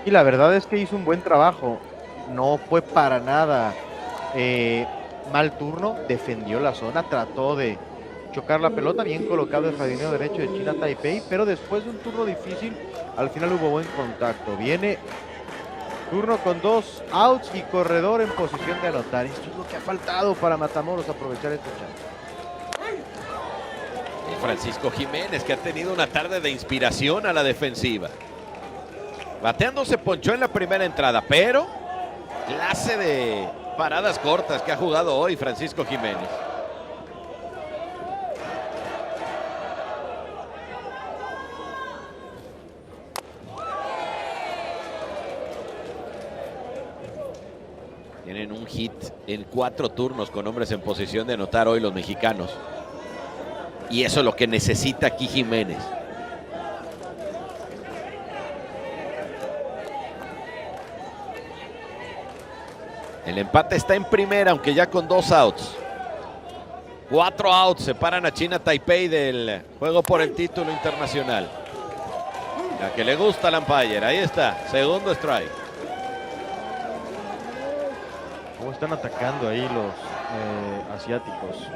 Y la verdad es que hizo un buen trabajo. No fue para nada mal turno. Defendió la zona, trató de chocar la pelota, bien colocado el jardinero derecho de China Taipei, pero después de un turno difícil, al final hubo buen contacto. Viene turno con 2 outs y corredor en posición de anotar. Esto es lo que ha faltado para Matamoros aprovechar esta chance. Y Francisco Jiménez, que ha tenido una tarde de inspiración a la defensiva. Bateando se ponchó en la primera entrada, pero clase de paradas cortas que ha jugado hoy Francisco Jiménez. Tienen un hit en 4 turnos con hombres en posición de anotar hoy los mexicanos. Y eso es lo que necesita aquí Jiménez. El empate está en primera, aunque ya con 2 outs. 4 outs separan a China Taipei del juego por el título internacional. La que le gusta al umpire, ahí está, segundo strike. ¿Cómo están atacando ahí los asiáticos?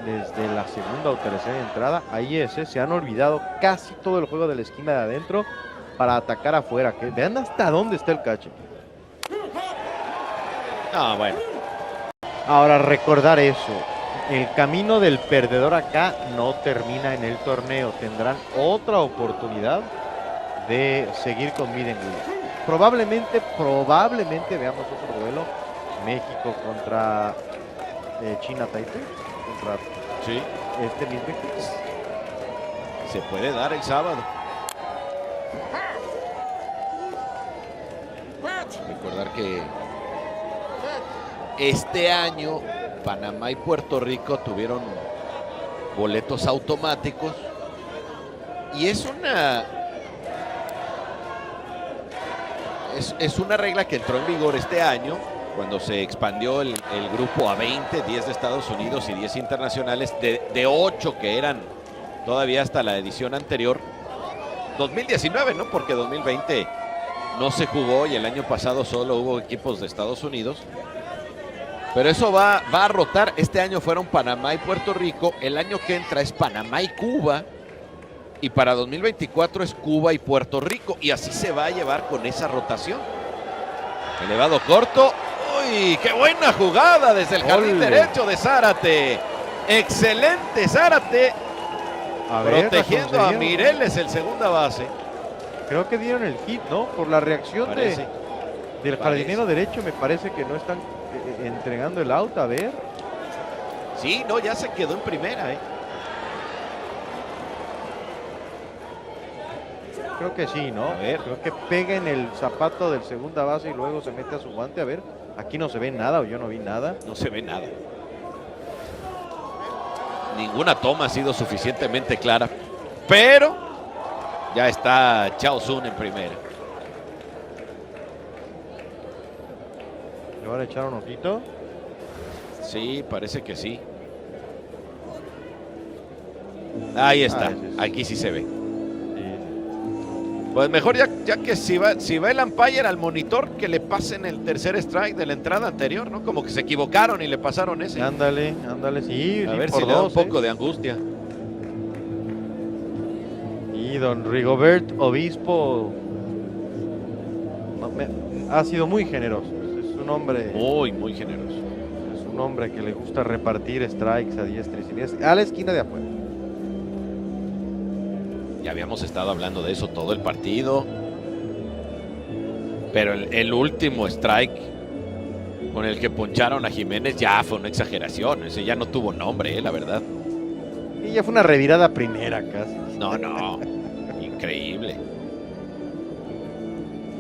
Desde la segunda o tercera entrada, ahí se han olvidado casi todo el juego de la esquina de adentro para atacar afuera. Que vean hasta dónde está el catcher. Ah, bueno. Ahora recordar eso. El camino del perdedor acá no termina en el torneo. Tendrán otra oportunidad de seguir con Miden. Probablemente veamos otro duelo. México contra China Taipei. Contra sí. Este mismo equipo. Se puede dar el sábado. Recordar que este año Panamá y Puerto Rico tuvieron boletos automáticos y es una regla que entró en vigor este año cuando se expandió el grupo a 20, 10 de Estados Unidos y 10 internacionales, de 8 que eran todavía hasta la edición anterior, 2019, ¿no? Porque 2020 no se jugó y el año pasado solo hubo equipos de Estados Unidos. Pero eso va a rotar. Este año fueron Panamá y Puerto Rico. El año que entra es Panamá y Cuba. Y para 2024 es Cuba y Puerto Rico. Y así se va a llevar con esa rotación. Elevado corto. ¡Uy! ¡Qué buena jugada desde el jardín derecho de Zárate! Excelente Zárate. Protegiendo a Mireles, el segunda base. Creo que dieron el hit, ¿no? Por la reacción del jardinero derecho, me parece que no están entregando el out, a ver. Sí, no, ya se quedó en primera, Creo que sí, ¿no? A ver. Creo que pega en el zapato del segunda base y luego se mete a su guante. A ver, aquí no se ve nada, o yo no vi nada. No se ve nada. Ninguna toma ha sido suficientemente clara. Pero ya está Chao Sun en primera. ¿Le van a echar un ojito? Sí, parece que sí. Ahí está. Aquí sí se ve. Pues mejor ya que si va el umpire al monitor, que le pasen el tercer strike de la entrada anterior, ¿no? Como que se equivocaron y le pasaron ese. Ándale, sí. A ver si le da un poco de angustia. Y don Rigobert Obispo ha sido muy generoso. Es un hombre muy generoso. Es un hombre que le gusta repartir strikes a diestra y siniestra, a la esquina de afuera. Ya habíamos estado hablando de eso todo el partido. Pero el último strike con el que poncharon a Jiménez ya fue una exageración. Ese ya no tuvo nombre, la verdad. Y ya fue una revirada primera casi. No. Increíble.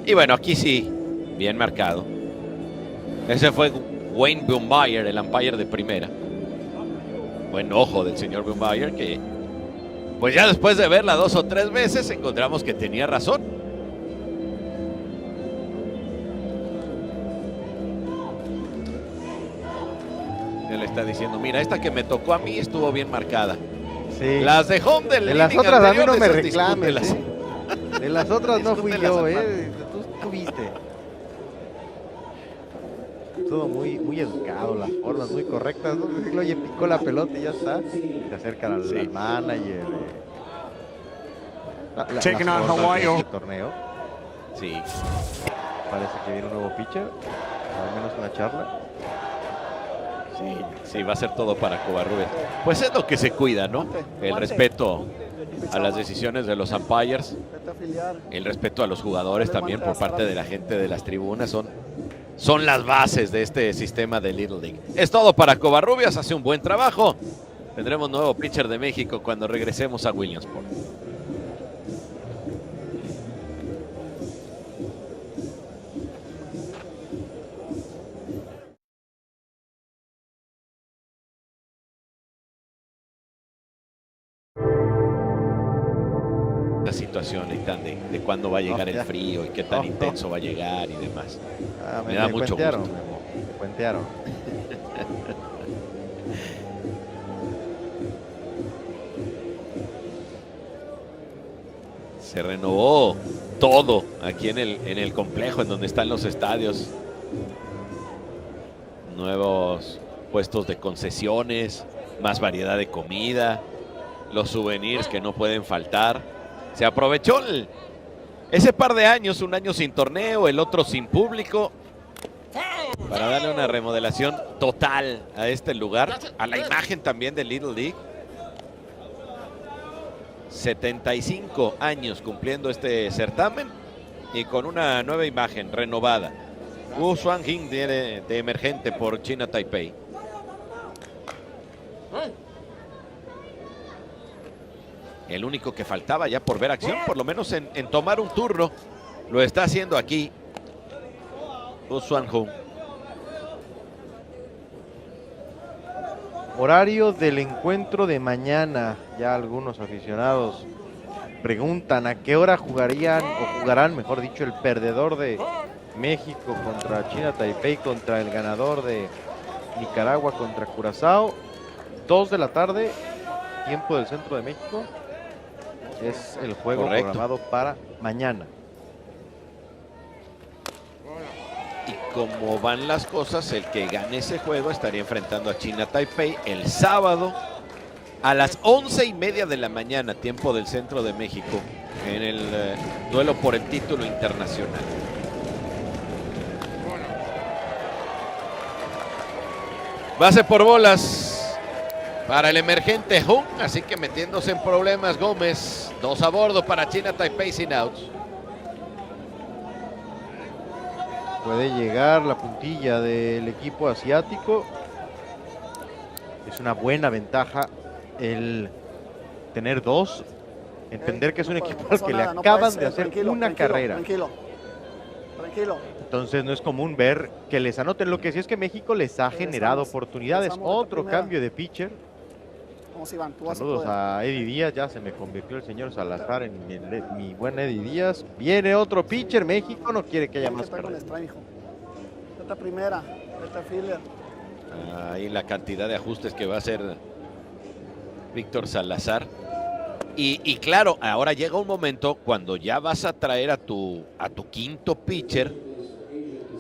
Y bueno, aquí sí, bien marcado. Ese fue Wayne Bumbayer, el umpire de primera. Buen ojo del señor Bumbayer, que pues ya después de verla 2 o 3 veces encontramos que tenía razón. Él está diciendo, mira, esta que me tocó a mí estuvo bien marcada. Sí. Las de home del de las inning otras a mí anterior, no me esas reclames. discútelas. De las otras no fui yo, Discútelas, tú viste. Todo muy educado, las formas muy correctas, ¿no? Oye, picó la pelota y ya está. Se acercan al manager. Taking on Hawaii. Este torneo. Sí. Parece que viene un nuevo pitcher. Al menos una charla. Sí, va a ser todo para Covarrubias. Pues es lo que se cuida, ¿no? El respeto a las decisiones de los umpires, el respeto a los jugadores también por parte de la gente de las tribunas, son las bases de este sistema de Little League. Es todo para Covarrubias, hace un buen trabajo. Tendremos nuevo pitcher de México cuando regresemos a Williamsport. La situación de cuándo va a llegar el frío y qué tan intenso va a llegar y demás. Me da mucho gusto. Me cuentearon. Se renovó todo aquí en el complejo en donde están los estadios. Nuevos puestos de concesiones, más variedad de comida, los souvenirs que no pueden faltar. Se aprovechó ese par de años, un año sin torneo, el otro sin público, para darle una remodelación total a este lugar, a la imagen también de Little League. 75 años cumpliendo este certamen y con una nueva imagen renovada. Wu Xuanjing de emergente por China Taipei. El único que faltaba ya por ver acción, por lo menos en tomar un turno, lo está haciendo aquí Wu Xuanjing. Horario del encuentro de mañana. Ya algunos aficionados preguntan a qué hora jugarían o jugarán, mejor dicho, el perdedor de México contra China Taipei contra el ganador de Nicaragua contra Curazao. 2 de la tarde, tiempo del centro de México. Es el juego programado para mañana. Y como van las cosas, el que gane ese juego estaría enfrentando a China Taipei el sábado a las 11:30 de la mañana, tiempo del centro de México, en el duelo por el título internacional. Base por bolas para el emergente Hung, así que metiéndose en problemas Gómez. 2 a bordo para China Taipei sin outs. Puede llegar la puntilla del equipo asiático. Es una buena ventaja el tener 2. Entender que es un equipo al que le acaban de hacer una carrera. Tranquilo. Entonces no es común ver que les anoten. Lo que sí es que México les ha generado oportunidades. Otro cambio de pitcher. Saludos a Eddie Díaz. Ya se me convirtió el señor Salazar en mi buen Eddie Díaz. Viene otro pitcher. México no quiere que haya más carreras. Esta primera, esta filler. Ahí la cantidad de ajustes que va a hacer Víctor Salazar. Y claro, ahora llega un momento cuando ya vas a traer a tu quinto pitcher,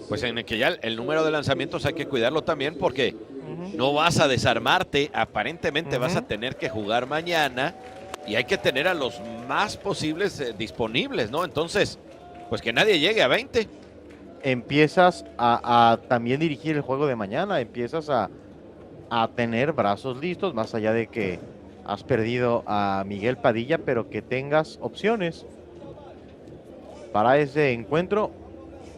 pues en el que ya el número de lanzamientos hay que cuidarlo también, porque no vas a desarmarte, aparentemente vas a tener que jugar mañana y hay que tener a los más posibles disponibles, ¿no? Entonces, pues que nadie llegue a 20. Empiezas a también dirigir el juego de mañana, empiezas a tener brazos listos, más allá de que has perdido a Miguel Padilla, pero que tengas opciones para ese encuentro.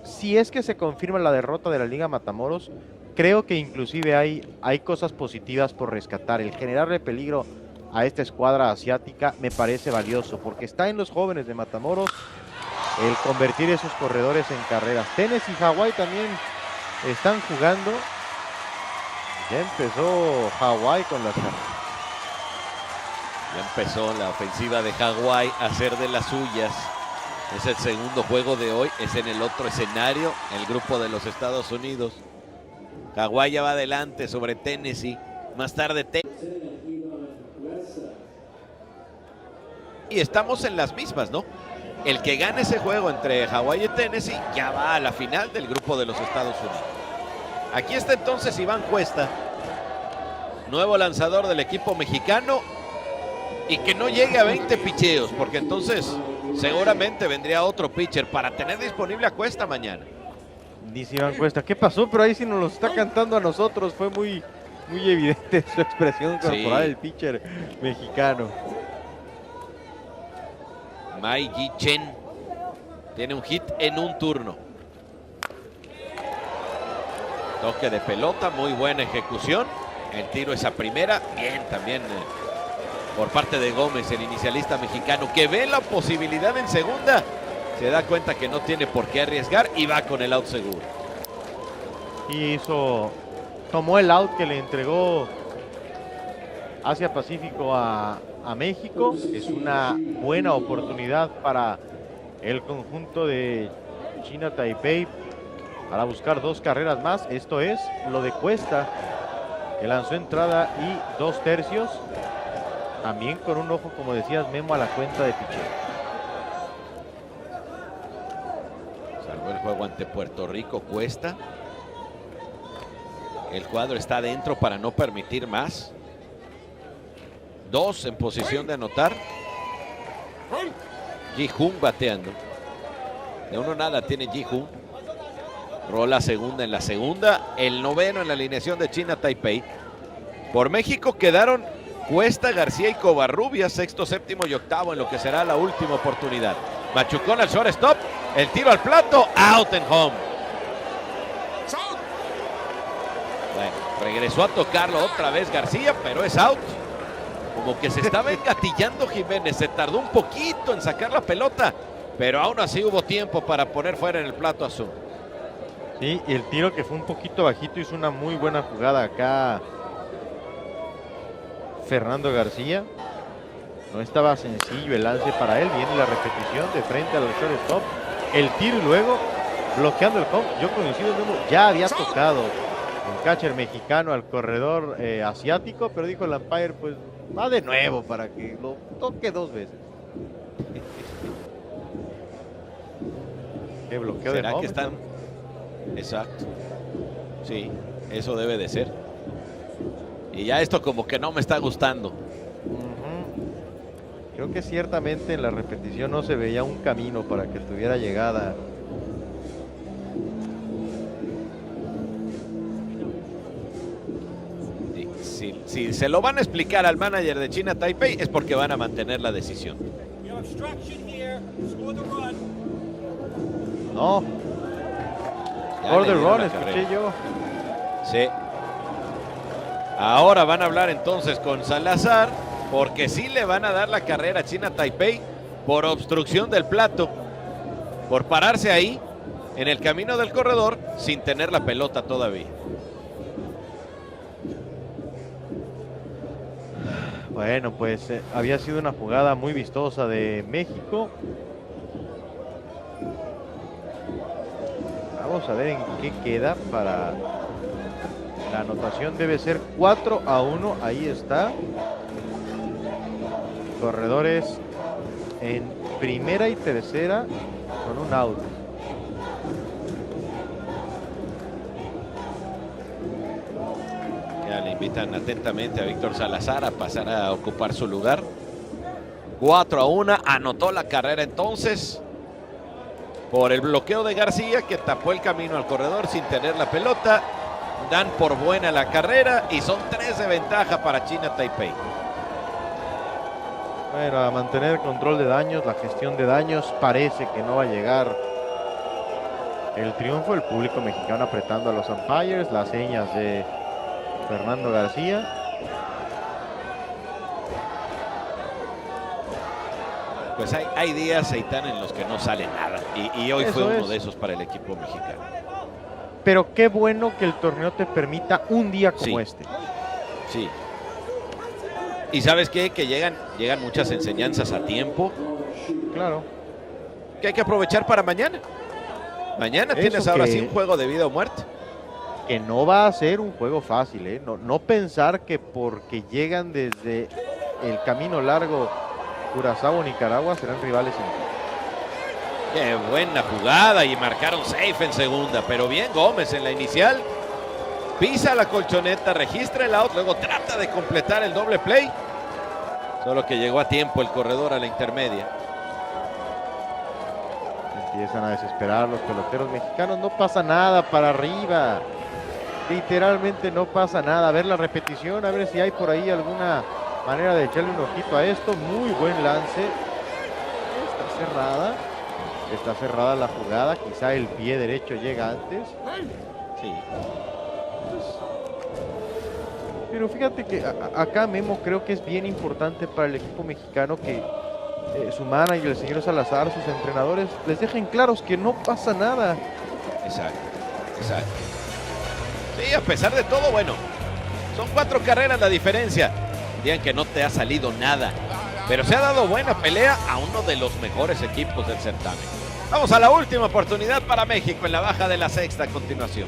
Si es que se confirma la derrota de la Liga Matamoros, creo que inclusive hay cosas positivas por rescatar. El generarle peligro a esta escuadra asiática me parece valioso, porque está en los jóvenes de Matamoros el convertir esos corredores en carreras. Tennessee y Hawái también están jugando Ya empezó Hawái con las carreras. Ya empezó la ofensiva de Hawái a hacer de las suyas. Es el segundo juego de hoy, es en el otro escenario, el grupo de los Estados Unidos. Hawái ya va adelante sobre Tennessee. Más tarde y estamos en las mismas, ¿no? El que gane ese juego entre Hawái y Tennessee ya va a la final del grupo de los Estados Unidos. Aquí está entonces Iván Cuesta, nuevo lanzador del equipo mexicano, y que no llegue a 20 picheos, porque entonces seguramente vendría otro pitcher para tener disponible a Cuesta mañana. Dice Iván Cuesta, ¿qué pasó? Pero ahí sí nos lo está cantando a nosotros. Fue muy evidente su expresión corporal, el pitcher mexicano. Mai Ji Chen tiene un hit en un turno. Toque de pelota, muy buena ejecución. El tiro es a primera, bien también por parte de Gómez, el inicialista mexicano, que ve la posibilidad en segunda. Se da cuenta que no tiene por qué arriesgar y va con el out seguro. Y tomó el out que le entregó Asia Pacífico a México. Es una buena oportunidad para el conjunto de China Taipei para buscar 2 carreras más. Esto es lo de Cuesta, que lanzó entrada y 2 tercios. También con un ojo, como decías, Memo, a la cuenta de picheo. Salvó el juego ante Puerto Rico Cuesta. El cuadro está adentro para no permitir más. 2 en posición de anotar. Ji-Hoon bateando. De 1-0 tiene Ji-Hoon. Rola segunda en la segunda. El noveno en la alineación de China Taipei. Por México quedaron Cuesta, García y Covarrubias, sexto, séptimo y octavo en lo que será la última oportunidad. Machucón al shortstop. El tiro al plato. Out and home. Bueno, regresó a tocarlo otra vez García, pero es out. Como que se estaba engatillando Jiménez. Se tardó un poquito en sacar la pelota, pero aún así hubo tiempo para poner fuera en el plato azul. Sí, y el tiro, que fue un poquito bajito, hizo una muy buena jugada acá Fernando García. No estaba sencillo el lance para él. Viene la repetición de frente al shortstop. El tiro y luego bloqueando el home. Yo coincido, ya había tocado el catcher mexicano al corredor asiático, pero dijo el umpire, pues va de nuevo para que lo toque 2 veces. ¿Qué bloqueo de home? ¿Será que están? Exacto. Sí, eso debe de ser. Y ya esto como que no me está gustando. Creo que ciertamente en la repetición no se veía un camino para que tuviera llegada. Si se lo van a explicar al manager de China Taipei es porque van a mantener la decisión. No. Por the run, escuché yo. Sí. Ahora van a hablar entonces con Salazar, porque sí le van a dar la carrera a China Taipei por obstrucción del plato, por pararse ahí en el camino del corredor sin tener la pelota todavía. Bueno, pues había sido una jugada muy vistosa de México. Vamos a ver en qué queda para la anotación. Debe ser 4-1. Ahí está. Corredores en primera y tercera con un out. Ya le invitan atentamente a Víctor Salazar a pasar a ocupar su lugar. 4-1, anotó la carrera entonces por el bloqueo de García, que tapó el camino al corredor sin tener la pelota. Dan por buena la carrera y son 3 de ventaja para China Taipei. Bueno, a mantener control de daños, la gestión de daños, parece que no va a llegar el triunfo. El público mexicano apretando a los umpires, las señas de Fernando García. Pues hay días, Seitán, en los que no sale nada. Y hoy Eso fue uno es. de esos para el equipo mexicano. pero qué bueno que el torneo te permita un día como este. Sí. Y ¿sabes qué? Que llegan muchas enseñanzas a tiempo. Claro. Que hay que aprovechar para mañana. Mañana tienes ahora sí un juego de vida o muerte. Que no va a ser un juego fácil, ¿eh? No pensar que porque llegan desde el camino largo Curazao o Nicaragua serán rivales. Qué buena jugada y marcaron safe en segunda, pero bien Gómez en la inicial. Pisa la colchoneta, registra el out, luego trata de completar el doble play. Solo que llegó a tiempo el corredor a la intermedia. Empiezan a desesperar los peloteros mexicanos. No pasa nada para arriba. Literalmente no pasa nada. A ver la repetición, a ver si hay por ahí alguna manera de echarle un ojito a esto. Muy buen lance. Está cerrada la jugada. Quizá el pie derecho llega antes. Sí. Pero fíjate que acá, Memo, creo que es bien importante para el equipo mexicano que su manager, el señor Salazar, sus entrenadores, les dejen claros que no pasa nada. Exacto. Sí, a pesar de todo, bueno, son 4 carreras la diferencia. Digan que no te ha salido nada, pero se ha dado buena pelea a uno de los mejores equipos del certamen. Vamos a la última oportunidad para México en la baja de la sexta a continuación.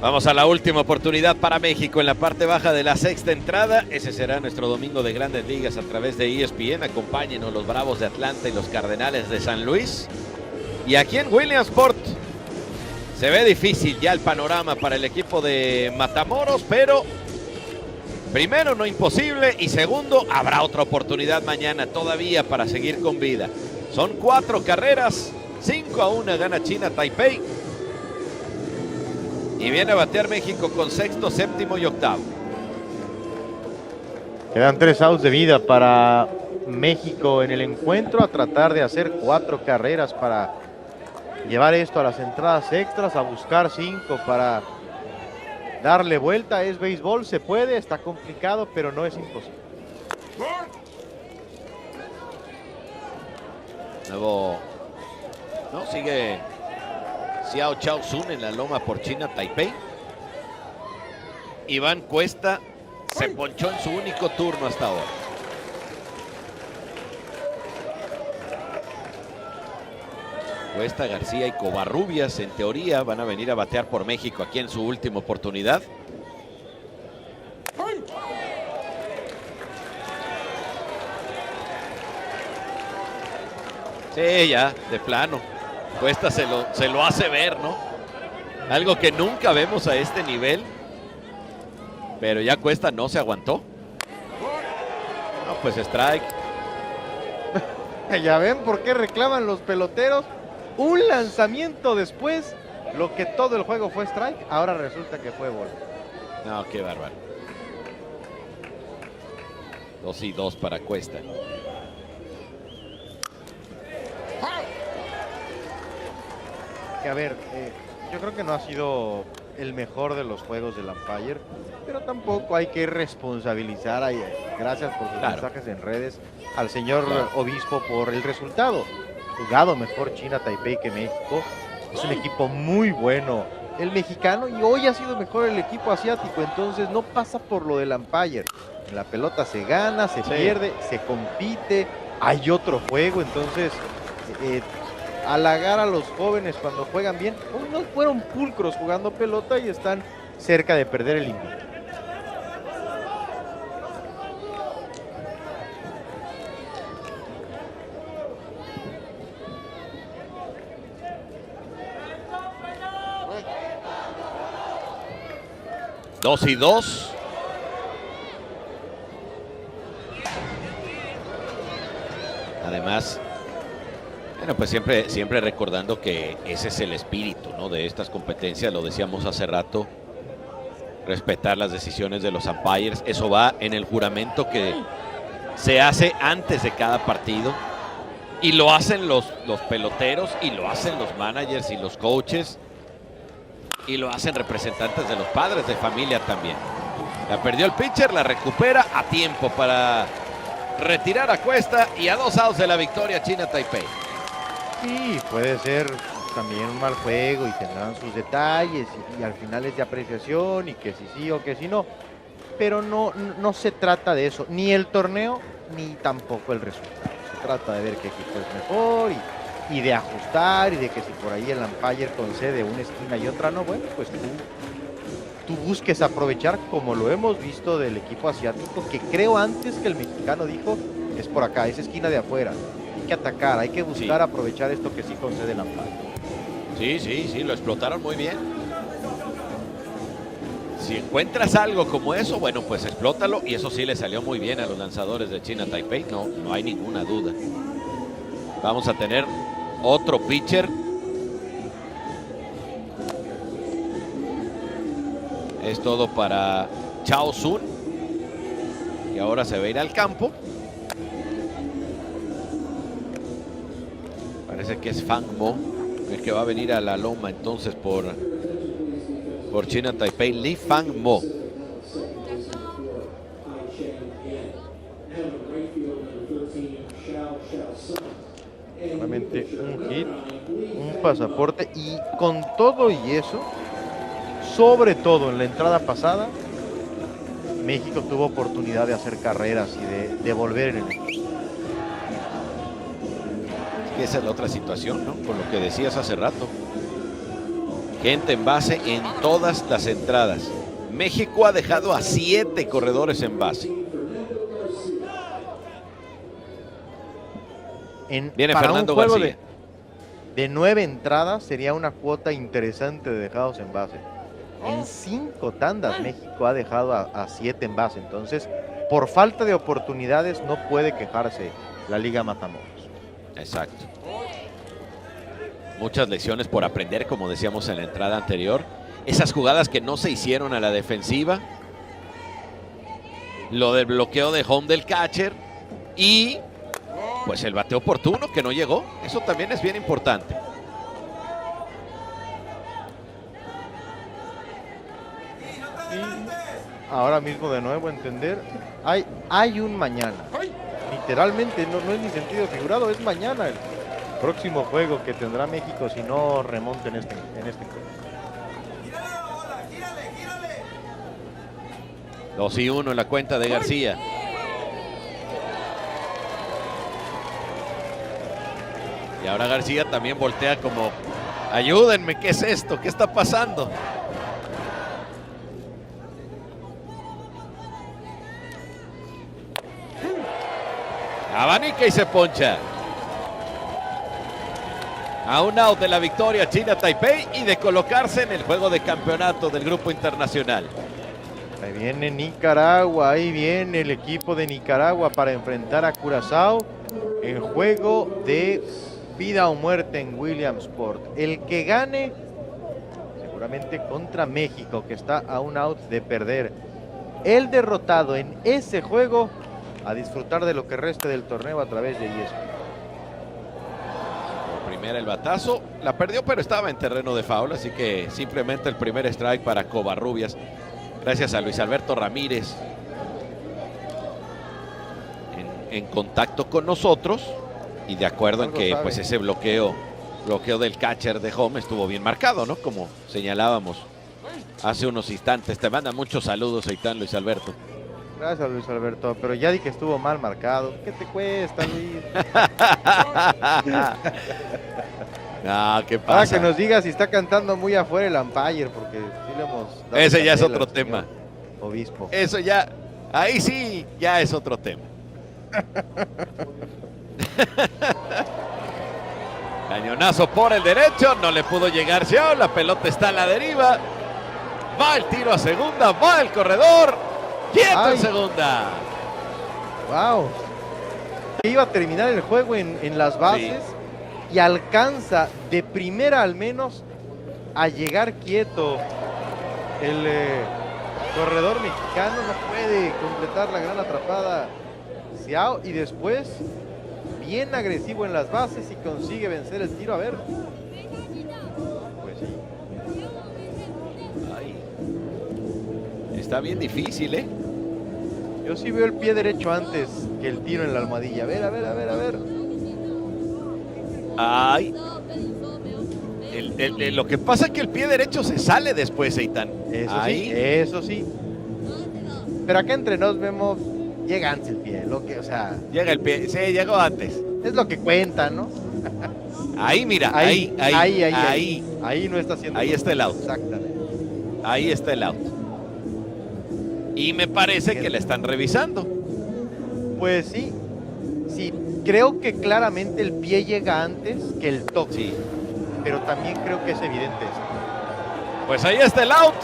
Vamos a la última oportunidad para México en la parte baja de la sexta entrada. Ese será nuestro domingo de Grandes Ligas a través de ESPN. Acompáñenos los Bravos de Atlanta y los Cardenales de San Luis. Y aquí en Williamsport se ve difícil ya el panorama para el equipo de Matamoros, pero primero, no imposible, y segundo, habrá otra oportunidad mañana todavía para seguir con vida. Son 4 carreras, 5-1 gana China Taipei. Y viene a batear México con sexto, séptimo y octavo. Quedan 3 outs de vida para México en el encuentro, a tratar de hacer 4 carreras para llevar esto a las entradas extras, a buscar 5 para darle vuelta. Es béisbol, se puede, está complicado, pero no es imposible. Nuevo, no, sigue Xiao Chao Sun en la loma por China Taipei. Iván Cuesta se ponchó en su único turno hasta ahora. Cuesta, García y Covarrubias en teoría van a venir a batear por México aquí en su última oportunidad. Sí, ya, de plano. Cuesta se lo hace ver, ¿no? Algo que nunca vemos a este nivel. Pero ya Cuesta no se aguantó. No, pues strike. Ya ven por qué reclaman los peloteros. Un lanzamiento después, lo que todo el juego fue strike, ahora resulta que fue bola. No, qué bárbaro. 2-2 para Cuesta. Que a ver, yo creo que no ha sido el mejor de los juegos del umpire, pero tampoco hay que responsabilizar, gracias por sus mensajes en redes, al señor obispo por el resultado. Jugado mejor China Taipei que México, es un equipo muy bueno el mexicano y hoy ha sido mejor el equipo asiático, entonces no pasa por lo del umpire. En la pelota se gana, se pierde, se compite, hay otro juego, entonces halagar a los jóvenes cuando juegan bien, hoy no fueron pulcros jugando pelota y están cerca de perder el invicto. Dos y dos. Además, bueno, pues siempre recordando que ese es el espíritu, ¿no?, de estas competencias, lo decíamos hace rato, respetar las decisiones de los umpires. Eso va en el juramento que se hace antes de cada partido y lo hacen los peloteros y lo hacen los managers y los coaches y lo hacen representantes de los padres de familia también. La perdió el pitcher, la recupera a tiempo para retirar a cuesta y a 2 outs de la victoria China Taipei. Sí, puede ser también un mal juego y tendrán sus detalles y al final es de apreciación y que si sí o que si no, pero no se trata de eso, ni el torneo ni tampoco el resultado. Se trata de ver qué equipo es mejor y de ajustar y de que si por ahí el umpire concede una esquina y otra no, bueno, pues tú busques aprovechar, como lo hemos visto del equipo asiático, que creo antes que el mexicano dijo, es por acá, es esquina de afuera. Hay que atacar, hay que buscar aprovechar esto que sí concede el umpire. Sí, lo explotaron muy bien. Si encuentras algo como eso, bueno, pues explótalo, y eso sí le salió muy bien a los lanzadores de China Taipei, no hay ninguna duda. Vamos a tener otro pitcher. Es todo para Chao Sun, y ahora se va a ir al campo. Parece que es Fang Mo el que va a venir a la loma entonces por China Taipei. Li Fang Mo. Solamente un hit, un pasaporte, y con todo y eso, sobre todo en la entrada pasada, México tuvo oportunidad de hacer carreras y de volver en el equipo. Esa es la otra situación, ¿no?, con lo que decías hace rato. Gente en base en todas las entradas. México ha dejado a 7 corredores en base. Viene para Fernando un juego García. De 9 entradas sería una cuota interesante de dejados en base. En 5 tandas México ha dejado a 7 en base. Entonces, por falta de oportunidades no puede quejarse la Liga Matamoros. Exacto. Muchas lecciones por aprender, como decíamos en la entrada anterior. Esas jugadas que no se hicieron a la defensiva. Lo del bloqueo de home del catcher. Y pues el bateo oportuno que no llegó. Eso también es bien importante. Y ahora mismo de nuevo entender, hay un mañana. Literalmente no es ni sentido figurado, es mañana el próximo juego que tendrá México si no remonta en este juego. 2-1 en la cuenta de García. Y ahora García también voltea como, ayúdenme, ¿qué es esto? ¿Qué está pasando? Abanica y se poncha. A un out de la victoria China Taipei y de colocarse en el juego de campeonato del grupo internacional. Ahí viene Nicaragua, ahí viene el equipo de Nicaragua para enfrentar a Curazao en juego de vida o muerte en Williamsport. El que gane, seguramente contra México, que está a un out de perder. El derrotado en ese juego, a disfrutar de lo que reste del torneo a través de ESPN. primera el batazo, la perdió, pero estaba en terreno de foul, así que simplemente el primer strike para Covarrubias. Gracias a Luis Alberto Ramírez en contacto con nosotros y de acuerdo en que pues ese bloqueo del catcher de home estuvo bien marcado, ¿no? Como señalábamos hace unos instantes. Te manda muchos saludos, Eitan, Luis Alberto. Gracias, Luis Alberto, pero ya di que estuvo mal marcado. ¿Qué te cuesta, Luis? No, ¿qué pasa? Ah, que nos diga si está cantando muy afuera el umpire, porque sí le hemos dado ese ya es candela otro tema. Obispo. Eso ya, ahí sí, ya es otro tema. Cañonazo por el derecho, no le pudo llegar Xiao, la pelota está a la deriva. Va el tiro a segunda, va el corredor. ¡Quieto en segunda! ¡Wow! Iba a terminar el juego en las bases y alcanza de primera al menos a llegar quieto. El corredor mexicano no puede completar la gran atrapada Xiao y después bien agresivo en las bases y consigue vencer el tiro. A ver. Pues sí. Ay. Está bien difícil, ¿eh? Yo sí veo el pie derecho antes que el tiro en la almohadilla. A ver, a ver, a ver, a ver. Ay. Lo que pasa es que el pie derecho se sale después, Eitan. Eso sí, eso sí. Pero acá entre nos vemos, llega antes el pie, lo que, o sea... Llega el pie, sí, llegó antes. Es lo que cuenta, ¿no? Ahí, mira, ahí no está haciendo... Ahí está el out. Exactamente. Ahí está el out. Y me parece que le están revisando. Pues sí. Sí, creo que claramente el pie llega antes que el toque. Sí. Pero también creo que es evidente esto. Pues ahí está el out.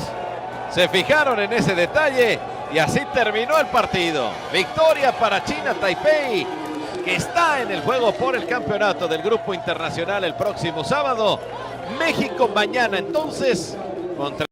Se fijaron en ese detalle y así terminó el partido. Victoria para China Taipei, que está en el juego por el campeonato del Grupo Internacional el próximo sábado. México mañana entonces contra